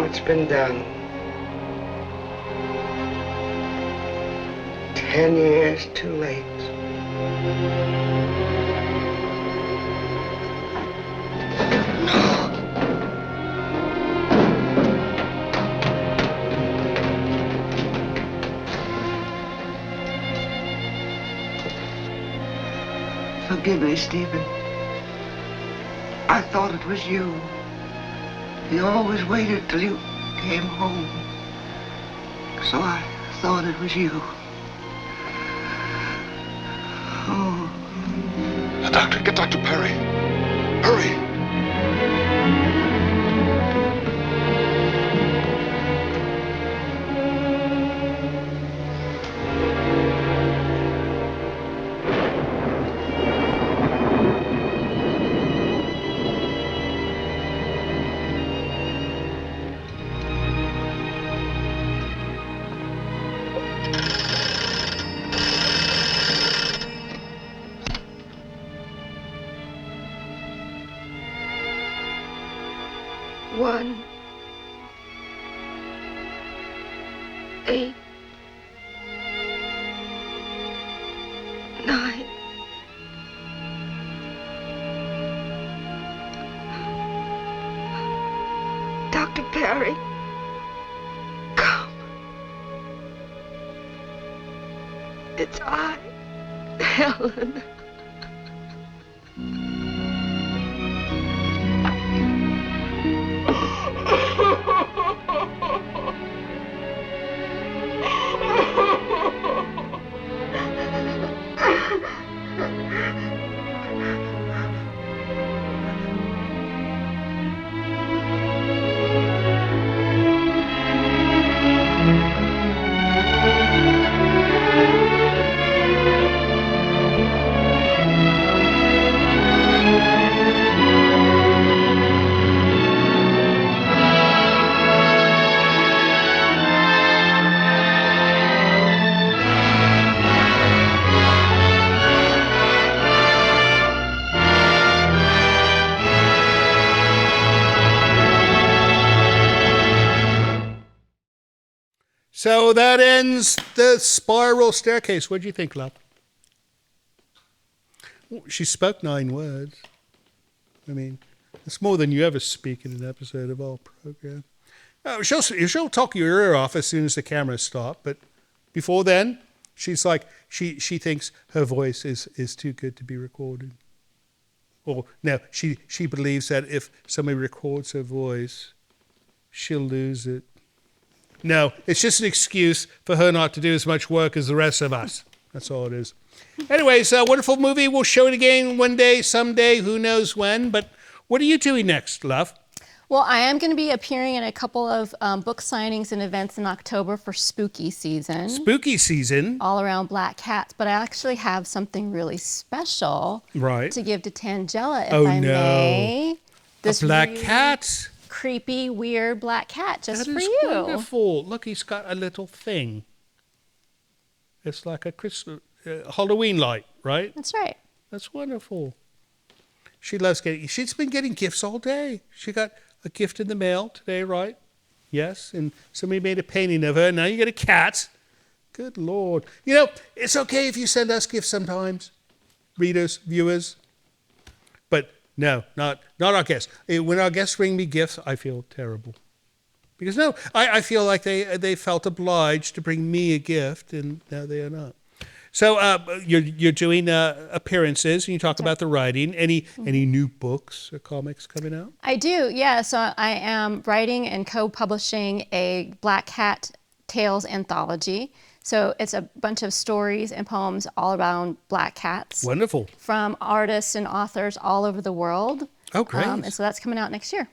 It's been done. 10 years too late. Forgive me, Stephen. I thought it was you. You always waited till you came home. So I thought it was you. Oh. The doctor, get Dr. Perry. Hurry. One, 8, 9. Dr. Perry, come. It's I, Helen. So that ends the spiral staircase. What do you think, love? She spoke 9 words. I mean, it's more than you ever speak in an episode of our program. She'll talk your ear off as soon as the cameras stop, but before then, she's like, she thinks her voice is too good to be recorded. Or no, she believes that if somebody records her voice, she'll lose it. No, it's just an excuse for her not to do as much work as the rest of us. That's all it is. Anyways, a wonderful movie. We'll show it again one day, someday, who knows when. But what are you doing next, love? Well, I am going to be appearing in a couple of book signings and events in October for spooky season. Spooky season? All around black cats. But I actually have something really special to give to Tangela, if I may. This a black cat? Creepy, weird black cat just for you. That is wonderful. Look, he's got a little thing. It's like a Christmas, Halloween light, right? That's right. That's wonderful. She loves she's been getting gifts all day. She got a gift in the mail today, right? Yes, and somebody made a painting of her. Now you get a cat. Good Lord. You know, it's okay if you send us gifts sometimes, readers, viewers. But No, not our guests. When our guests bring me gifts, I feel terrible. Because I feel like they felt obliged to bring me a gift, and now they are not. So you're doing appearances, and you talk about the writing. Any new books or comics coming out? I do, yeah. So I am writing and co-publishing a Black Cat Tales anthology. So it's a bunch of stories and poems all around black cats. Wonderful. From artists and authors all over the world. Oh, great. And so that's coming out next year.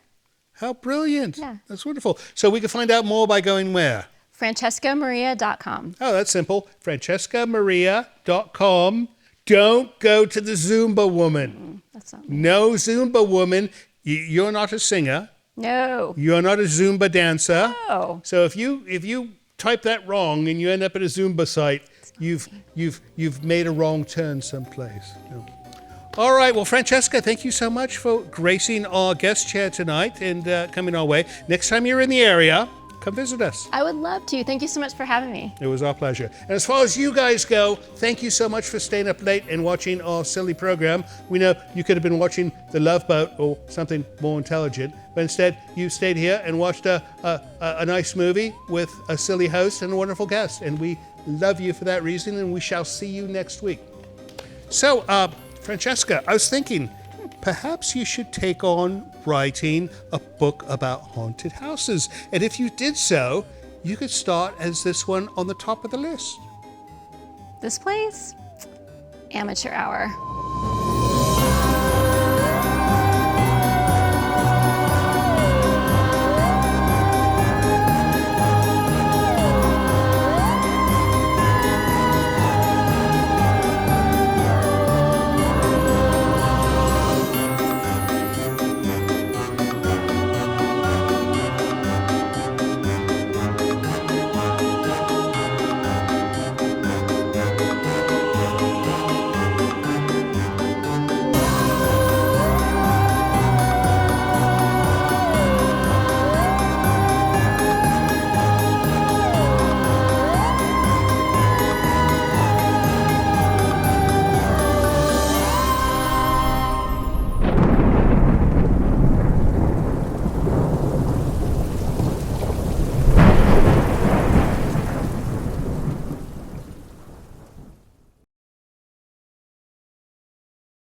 How brilliant. Yeah. That's wonderful. So we can find out more by going where? FrancescaMaria.com. Oh, that's simple. FrancescaMaria.com. Don't go to the Zumba woman. That's not me. No Zumba woman. You're not a singer. No. You're not a Zumba dancer. No. So if you type that wrong and you end up at a Zumba site, you've made a wrong turn someplace. No. All right. Well, Francesca, thank you so much for gracing our guest chair tonight and coming our way. Next time you're in the area, come visit us. I would love to. Thank you so much for having me. It was our pleasure. And as far as you guys go, thank you so much for staying up late and watching our silly program. We know you could have been watching The Love Boat or something more intelligent, but instead you stayed here and watched a nice movie with a silly host and a wonderful guest. And we love you for that reason, and we shall see you next week. So, Francesca, I was thinking, perhaps you should take on writing a book about haunted houses. And if you did so, you could start as this one on the top of the list. This place? Amateur Hour.